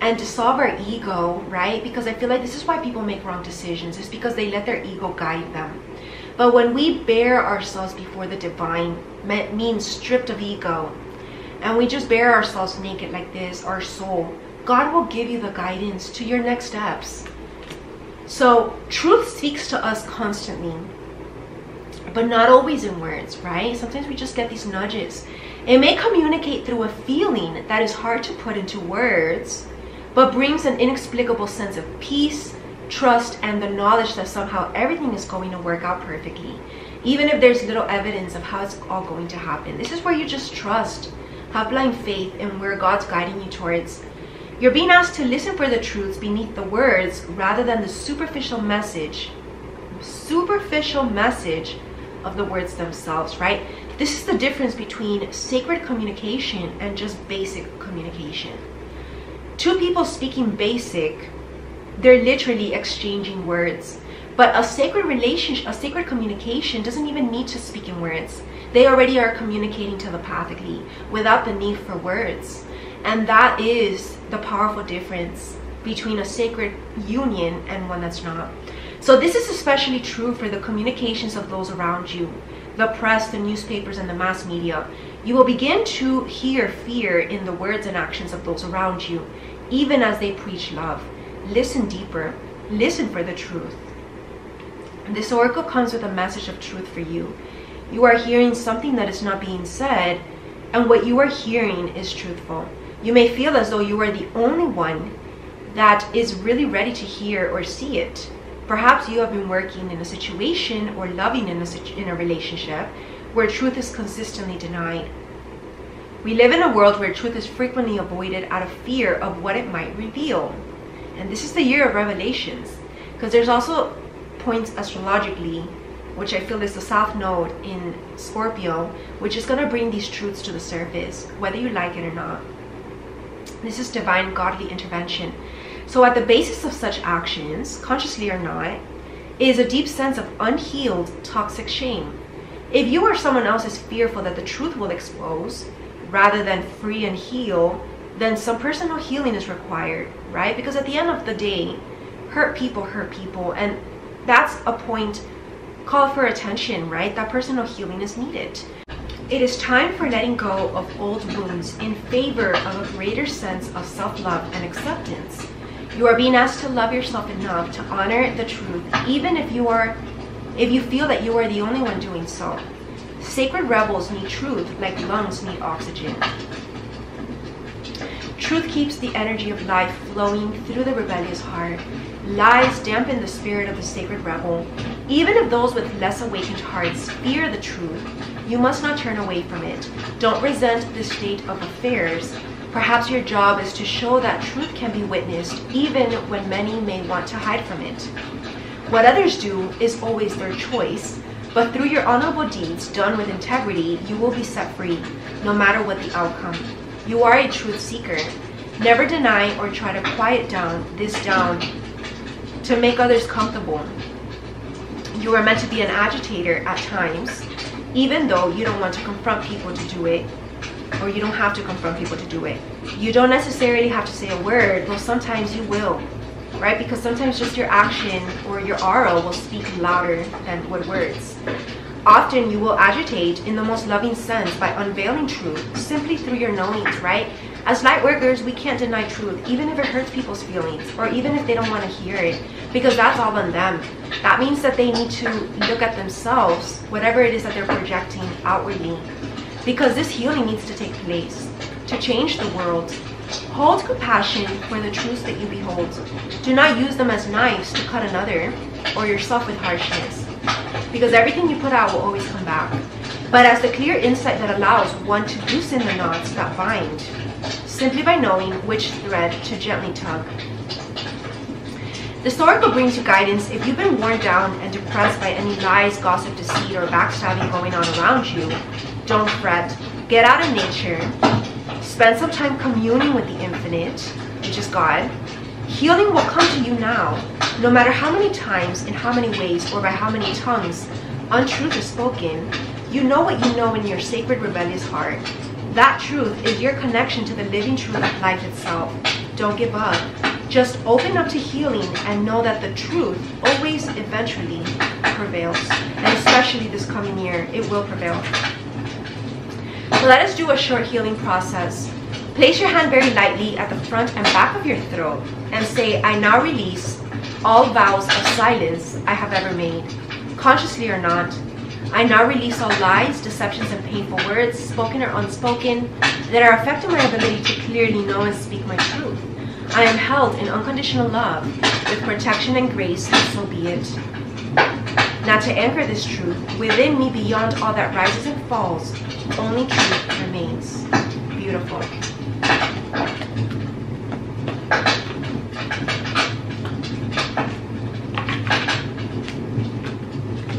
and dissolve our ego, right? Because I feel like this is why people make wrong decisions. It's because they let their ego guide them. But when we bare ourselves before the divine, means stripped of ego, and we just bare ourselves naked like this, our soul, God will give you the guidance to your next steps. So truth speaks to us constantly, but not always in words, right? Sometimes we just get these nudges. It may communicate through a feeling that is hard to put into words, but brings an inexplicable sense of peace, trust, and the knowledge that somehow everything is going to work out perfectly, even if there's little evidence of how it's all going to happen. This is where you just trust, have blind faith in where God's guiding you towards. You're being asked to listen for the truths beneath the words rather than the superficial message of the words themselves, right? This is the difference between sacred communication and just basic communication. Two people speaking basic, they're literally exchanging words. But a sacred relationship, a sacred communication doesn't even need to speak in words. They already are communicating telepathically without the need for words. And that is the powerful difference between a sacred union and one that's not. So this is especially true for the communications of those around you, the press, the newspapers, and the mass media. You will begin to hear fear in the words and actions of those around you, even as they preach love. Listen deeper. Listen for the truth. This oracle comes with a message of truth for you. You are hearing something that is not being said, and what you are hearing is truthful. You may feel as though you are the only one that is really ready to hear or see it. Perhaps you have been working in a situation or loving in a relationship where truth is consistently denied. We live in a world where truth is frequently avoided out of fear of what it might reveal. And this is the year of revelations, because there's also points astrologically, which I feel is the South Node in Scorpio, which is going to bring these truths to the surface, whether you like it or not. This is divine godly intervention. So at the basis of such actions, consciously or not, is a deep sense of unhealed toxic shame. If you or someone else is fearful that the truth will expose, rather than free and heal, then some personal healing is required, right? Because at the end of the day, hurt people, and that's a point, call for attention, right? That personal healing is needed. It is time for letting go of old wounds in favor of a greater sense of self-love and acceptance. You are being asked to love yourself enough to honor the truth, even if you feel that you are the only one doing so. Sacred rebels need truth like lungs need oxygen. Truth keeps the energy of life flowing through the rebellious heart. Lies dampen the spirit of the sacred rebel. Even if those with less awakened hearts fear the truth, you must not turn away from it. Don't resent the state of affairs. Perhaps your job is to show that truth can be witnessed, even when many may want to hide from it. What others do is always their choice, but through your honorable deeds done with integrity, you will be set free, no matter what the outcome. You are a truth seeker. Never deny or try to quiet down to make others comfortable. You are meant to be an agitator at times, even though you don't want to confront people to do it, or you don't have to confront people to do it. You don't necessarily have to say a word, though sometimes you will, right? Because sometimes just your action or your aura will speak louder than words. Often you will agitate in the most loving sense by unveiling truth simply through your knowings, right? As light workers, we can't deny truth, even if it hurts people's feelings, or even if they don't want to hear it, because that's all on them. That means that they need to look at themselves, whatever it is that they're projecting outwardly, because this healing needs to take place to change the world. Hold compassion for the truths that you behold. Do not use them as knives to cut another or yourself with harshness, because everything you put out will always come back, but as the clear insight that allows one to loosen the knots that bind, simply by knowing which thread to gently tug. This oracle brings you guidance if you've been worn down and depressed by any lies, gossip, deceit, or backstabbing going on around you. Don't fret. Get out in nature. Spend some time communing with the infinite, which is God. Healing will come to you now, no matter how many times, in how many ways, or by how many tongues untruth is spoken. You know what you know in your sacred rebellious heart. That truth is your connection to the living truth of life itself. Don't give up. Just open up to healing and know that the truth always eventually prevails. And especially this coming year, it will prevail. So let us do a short healing process. Place your hand very lightly at the front and back of your throat and say, I now release all vows of silence I have ever made, consciously or not. I now release all lies, deceptions, and painful words, spoken or unspoken, that are affecting my ability to clearly know and speak my truth. I am held in unconditional love with protection and grace, and so be it. Now to anchor this truth, within me beyond all that rises and falls, only truth remains. Beautiful.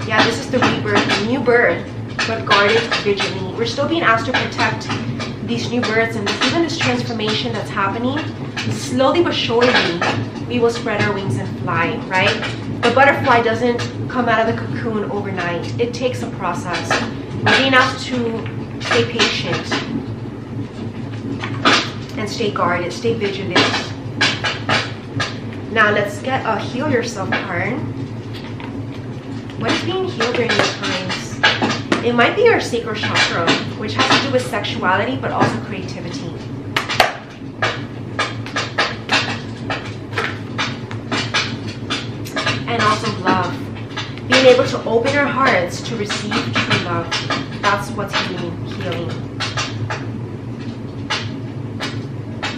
Yeah, this is the rebirth, the new birth, but guarded vigilantly. We're still being asked to protect these new births and even this transformation that's happening. Slowly but surely, we will spread our wings and fly, right? The butterfly doesn't come out of the cocoon overnight. It takes a process. We're being asked to stay patient and stay guarded, stay vigilant. Now let's get a heal yourself card. What is being healed during these times? It might be our sacral chakra, which has to do with sexuality, but also creativity. And also love. Being able to open our hearts to receive true love. That's what's healing.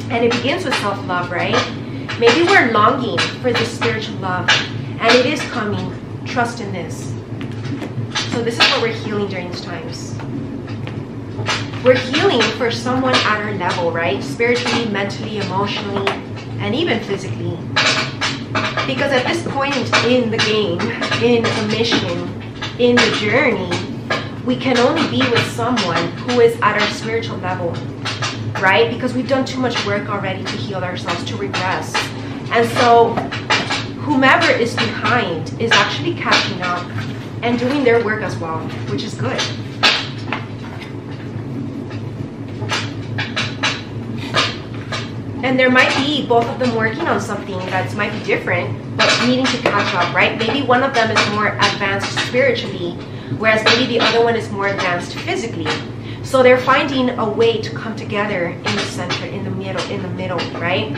And it begins with self-love, right? Maybe we're longing for this spiritual love, and it is coming. Trust in this. So this is what we're healing during these times. We're healing for someone at our level, right? Spiritually, mentally, emotionally, and even physically. Because at this point in the game, in the mission, in the journey, we can only be with someone who is at our spiritual level, right? Because we've done too much work already to heal ourselves, to regress. And so whomever is behind is actually catching up and doing their work as well, which is good. And there might be both of them working on something that might be different, but needing to catch up, right? Maybe one of them is more advanced spiritually, whereas maybe the other one is more advanced physically. So they're finding a way to come together in the center, in the middle, right?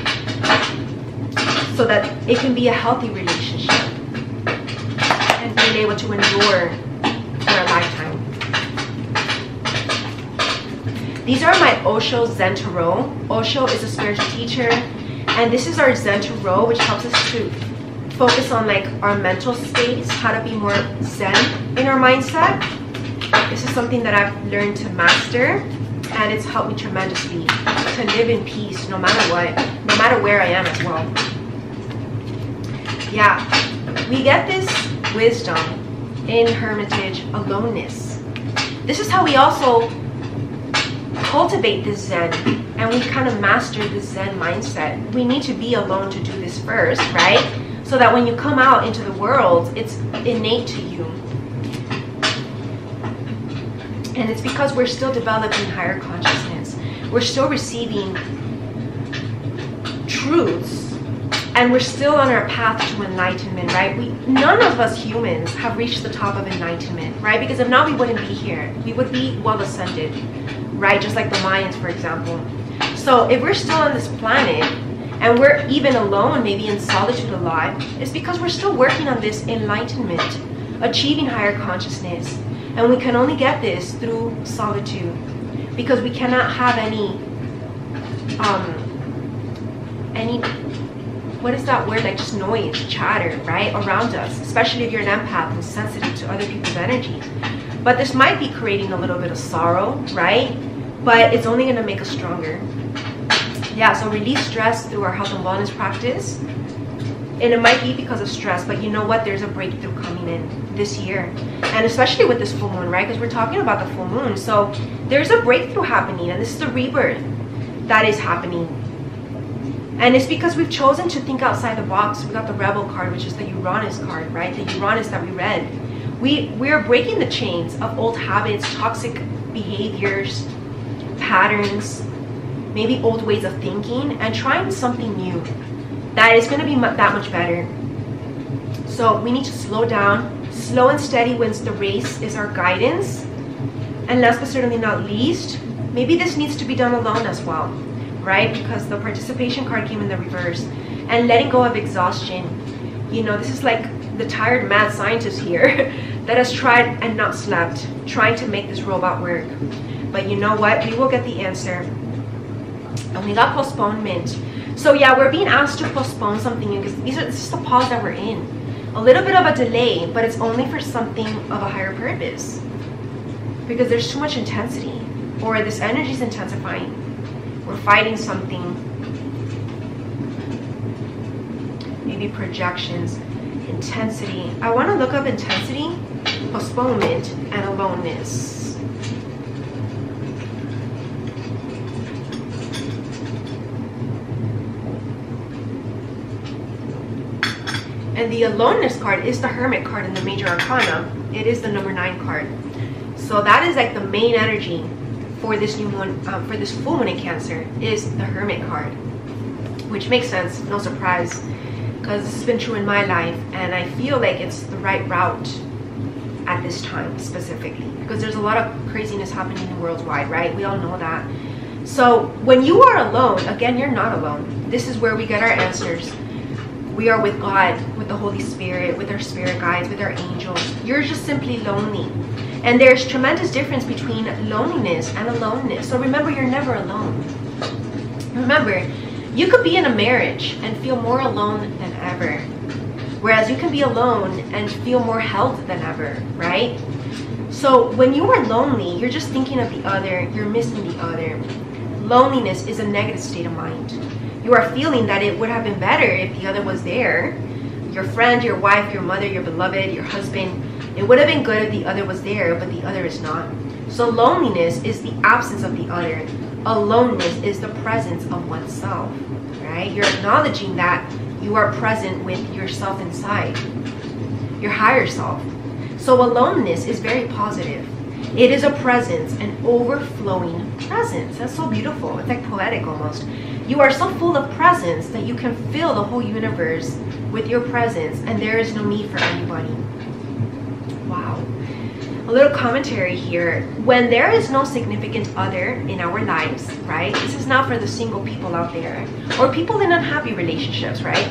So that it can be a healthy relationship and being able to endure for a lifetime. These are my Osho Zen Tarot. Osho is a spiritual teacher, and this is our Zen Tarot, which helps us to focus on like our mental states, how to be more Zen in our mindset. This is something that I've learned to master, and it's helped me tremendously to live in peace no matter what, no matter where I am as well. Yeah, we get this wisdom in hermitage, aloneness. This is how we also cultivate this Zen, and we kind of master this Zen mindset. We need to be alone to do this first, right? So that when you come out into the world, it's innate to you. And it's because we're still developing higher consciousness. We're still receiving truths, and we're still on our path to enlightenment, right? None of us humans have reached the top of enlightenment, right? Because if not, we wouldn't be here. We would be well ascended, right? Just like the Mayans, for example. So if we're still on this planet, and we're even alone, maybe in solitude a lot, it's because we're still working on this enlightenment, achieving higher consciousness. And we can only get this through solitude, because we cannot have any, what is that word, like just noise, chatter, right, around us, especially if you're an empath and sensitive to other people's energies. But this might be creating a little bit of sorrow, right? But it's only going to make us stronger. Yeah, so release stress through our health and wellness practice. And it might be because of stress, but you know what? There's a breakthrough coming in this year. And especially with this full moon, right? Because we're talking about the full moon. So there's a breakthrough happening, and this is the rebirth that is happening. And it's because we've chosen to think outside the box. We got the Rebel card, which is the Uranus card, right? The Uranus that we read. We are breaking the chains of old habits, toxic behaviors, patterns, maybe old ways of thinking, and trying something new that is going to be that much better. So we need to slow down. Slow and steady wins the race is our guidance. And last but certainly not least, maybe this needs to be done alone as well, right? Because the participation card came in the reverse. And letting go of exhaustion. You know, this is like the tired mad scientist here that has tried and not slept, trying to make this robot work. But you know what? We will get the answer. And we got postponement. So yeah, we're being asked to postpone something because this is the pause that we're in. A little bit of a delay, but it's only for something of a higher purpose. Because there's too much intensity, or this energy is intensifying. We're fighting something. Maybe projections, intensity. I want to look up intensity, postponement, and aloneness. And the aloneness card is the Hermit card in the Major Arcana. It is the number 9 card. So that is like the main energy for this new moon, for this full moon in Cancer, is the Hermit card. Which makes sense, no surprise, because this has been true in my life, and I feel like it's the right route at this time specifically, because there's a lot of craziness happening worldwide, right? We all know that. So when you are alone, again, you're not alone. This is where we get our answers. We are with God, with the Holy Spirit, with our spirit guides, with our angels. You're just simply lonely. And there's tremendous difference between loneliness and aloneness. So remember, you're never alone. Remember, you could be in a marriage and feel more alone than ever. Whereas you can be alone and feel more held than ever, right? So when you are lonely, you're just thinking of the other, you're missing the other. Loneliness is a negative state of mind. You are feeling that it would have been better if the other was there. Your friend, your wife, your mother, your beloved, your husband. It would have been good if the other was there, but the other is not. So loneliness is the absence of the other. Aloneness is the presence of oneself, right? You're acknowledging that you are present with yourself inside, your higher self. So aloneness is very positive. It is a presence, an overflowing presence. That's so beautiful. It's like poetic almost. You are so full of presence that you can fill the whole universe with your presence, and there is no need for anybody. Wow. A little commentary here. When there is no significant other in our lives, right? This is not for the single people out there, or people in unhappy relationships, right?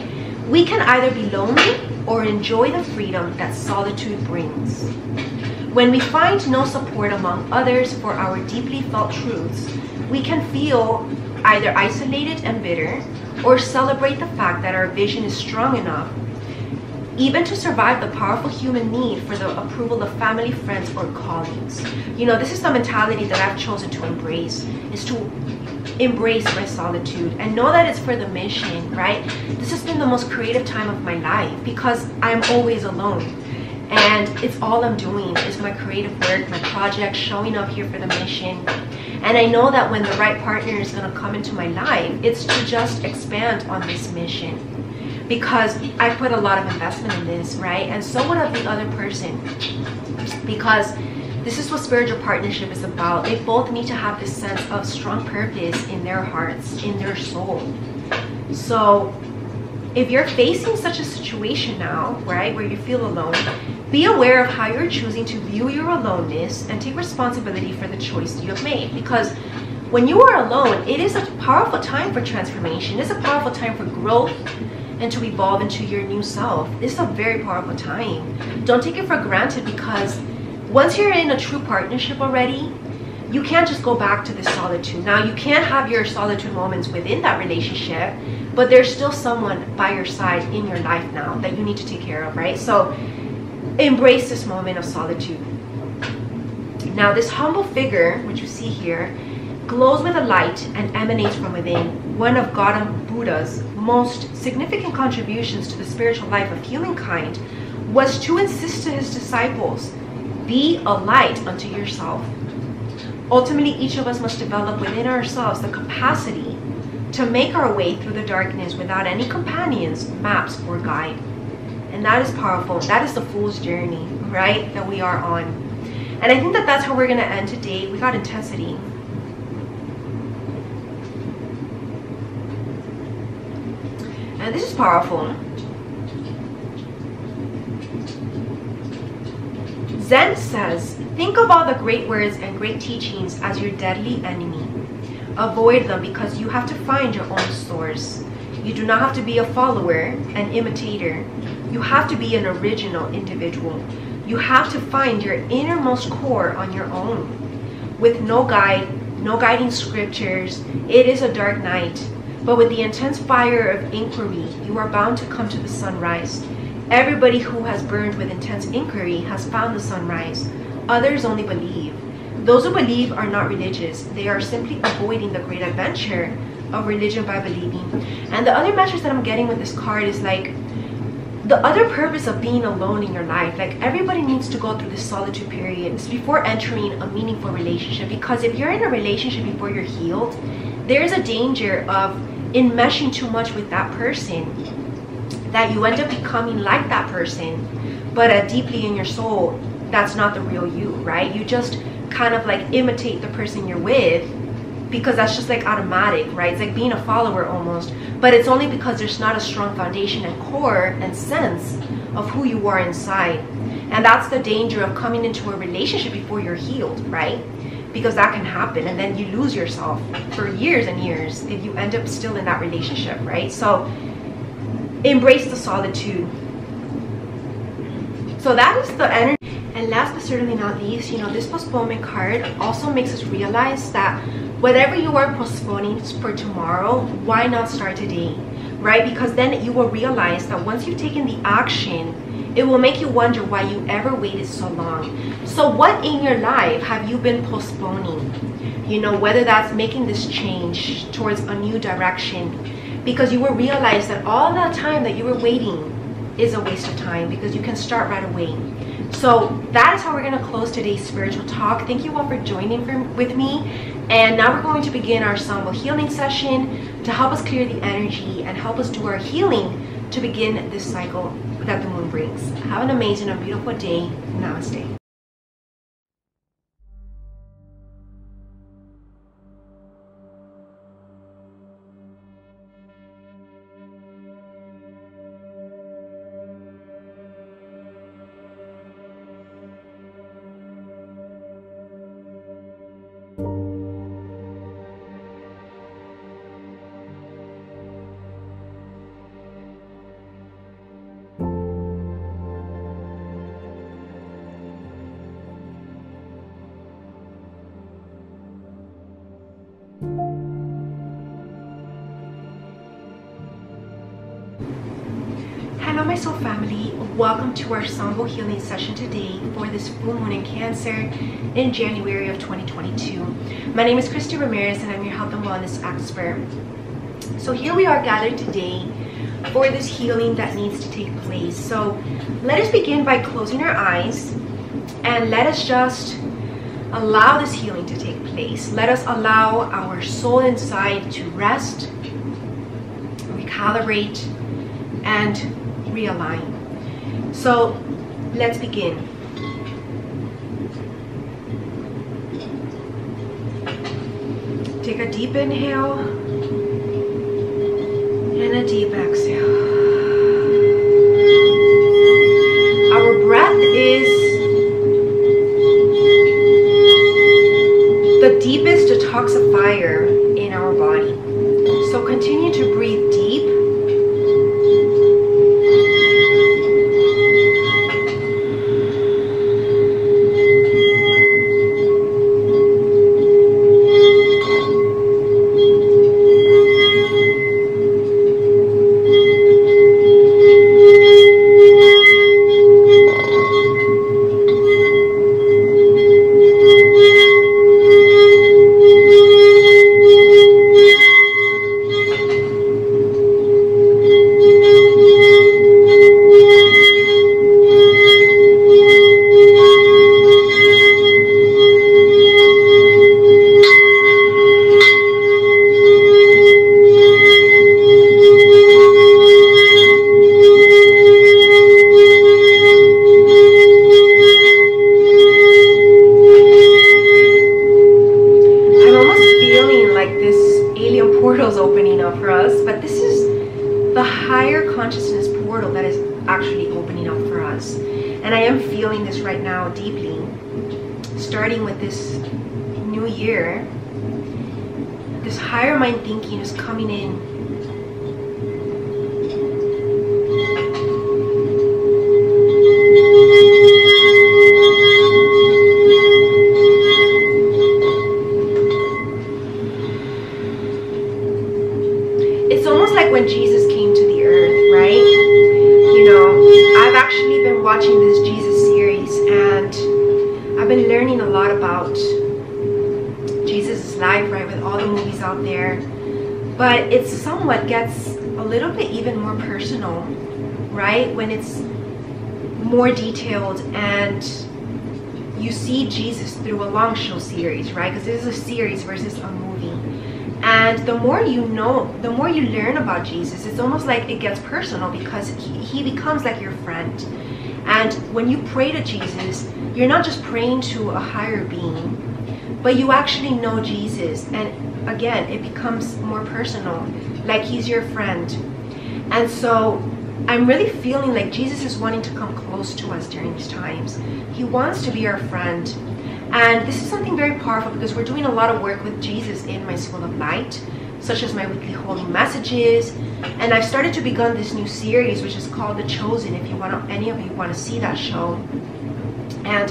We can either be lonely or enjoy the freedom that solitude brings. When we find no support among others for our deeply felt truths, we can feel either isolated and bitter, or celebrate the fact that our vision is strong enough even to survive the powerful human need for the approval of family, friends, or colleagues. You know, this is the mentality that I've chosen to embrace, is to embrace my solitude and know that it's for the mission, right? This has been the most creative time of my life because I'm always alone. And it's all I'm doing is my creative work, my project, showing up here for the mission. And I know that when the right partner is going to come into my life, it's to just expand on this mission. Because I put a lot of investment in this, right? And so would the other person. Because this is what spiritual partnership is about. They both need to have this sense of strong purpose in their hearts, in their soul. So if you're facing such a situation now, right, where you feel alone, be aware of how you're choosing to view your aloneness and take responsibility for the choice you have made. Because when you are alone, it is a powerful time for transformation. It's a powerful time for growth and to evolve into your new self. It's a very powerful time. Don't take it for granted, because once you're in a true partnership already, you can't just go back to the solitude. Now, you can have your solitude moments within that relationship, but there's still someone by your side in your life now that you need to take care of, right? So embrace this moment of solitude. Now, this humble figure, which you see here, glows with a light and emanates from within, one of Gautam Buddha's most significant contributions to the spiritual life of humankind was to insist to his disciples, be a light unto yourself. Ultimately, each of us must develop within ourselves the capacity to make our way through the darkness without any companions, maps, or guide. And that is powerful. That is the fool's journey, right, that we are on. And I think that that's how we're going to end today. We got intensity. And this is powerful. Zen says, think of all the great words and great teachings as your deadly enemy. Avoid them because you have to find your own source. You do not have to be a follower, an imitator. You have to be an original individual. You have to find your innermost core on your own. With no guide, no guiding scriptures, it is a dark night. But with the intense fire of inquiry, you are bound to come to the sunrise. Everybody who has burned with intense inquiry has found the sunrise. Others only believe. Those who believe are not religious. They are simply avoiding the great adventure of religion by believing. And the other message that I'm getting with this card is like, the other purpose of being alone in your life, like everybody needs to go through this solitude period before entering a meaningful relationship. Because if you're in a relationship before you're healed, there's a danger of enmeshing too much with that person, that you end up becoming like that person, but deeply in your soul, that's not the real you, right? You just kind of like imitate the person you're with because that's just like automatic, right? It's like being a follower almost, but it's only because there's not a strong foundation and core and sense of who you are inside. And that's the danger of coming into a relationship before you're healed, right? Because that can happen, and then you lose yourself for years and years if you end up still in that relationship, right? So embrace the solitude. So that is the energy. And last but certainly not least, you know, this postponement card also makes us realize that whatever you are postponing for tomorrow, why not start today, right? Because then you will realize that once you've taken the action, it will make you wonder why you ever waited so long. So what in your life have you been postponing? You know, whether that's making this change towards a new direction, because you will realize that all that time that you were waiting is a waste of time, because you can start right away. So that is how we're going to close today's spiritual talk. Thank you all for joining with me. And now we're going to begin our Sambal healing session to help us clear the energy and help us do our healing to begin this cycle that the moon brings. Have an amazing and beautiful day. Namaste. Hello my soul family, welcome to our Sambal healing session today for this full moon in Cancer in January of 2022. My name is Christy Ramirez and I'm your health and wellness expert. So here we are gathered today for this healing that needs to take place. So let us begin by closing our eyes and let us just allow this healing to take place. Let us allow our soul inside to rest, recalibrate, and realign. So let's begin. Take a deep inhale and a deep exhale. Our breath is the deepest detoxifier in our body. So continue to breathe deep. right now deeply, starting with this new year. This higher mind thinking is coming in. It's almost like when Jesus came to the earth, right? You know, I've actually been watching this Jesus series, and I've been learning a lot about Jesus' life, right, with all the movies out there. But it somewhat gets a little bit even more personal, right, when it's more detailed and you see Jesus through a long show series, right, because this is a series versus a movie. And the more you know, the more you learn about Jesus, it's almost like it gets personal, because he becomes like your friend. And when you pray to Jesus, you're not just praying to a higher being, but you actually know Jesus. And again, it becomes more personal, like he's your friend. And so I'm really feeling like Jesus is wanting to come close to us during these times. He wants to be our friend. And this is something very powerful, because we're doing a lot of work with Jesus in my School of Light, such as my weekly holy messages. And I've started to begin this new series, which is called The Chosen, if you want to, any of you want to see that show. And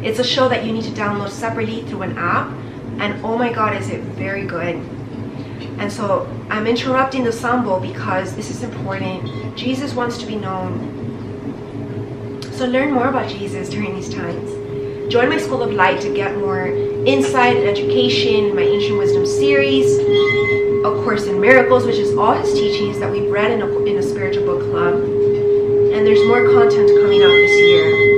it's a show that you need to download separately through an app. And oh my God, is it very good. And so I'm interrupting the sambo because this is important. Jesus wants to be known. So learn more about Jesus during these times. Join my School of Light to get more insight and education, my Ancient Wisdom series, A Course in Miracles, which is all his teachings that we've read in a spiritual book club. And there's more content coming out this year.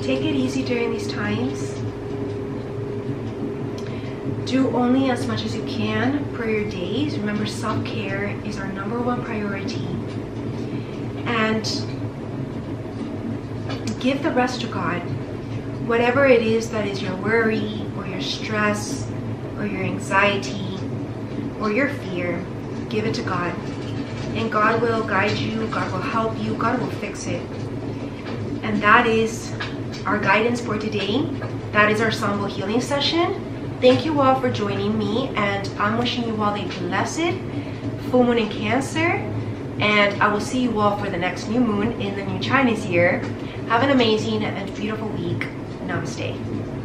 Take it easy during these times. Do only as much as you can per your days. Remember, self-care is our #1 priority. And give the rest to God. Whatever it is that is your worry or your stress or your anxiety or your fear, give it to God. And God will guide you, God will help you, God will fix it. And that is our guidance for today. That is our Sambo healing session. Thank you all for joining me, and I'm wishing you all a blessed full moon in Cancer. And I will see you all for the next new moon in the new Chinese year. Have an amazing and beautiful week. Namaste.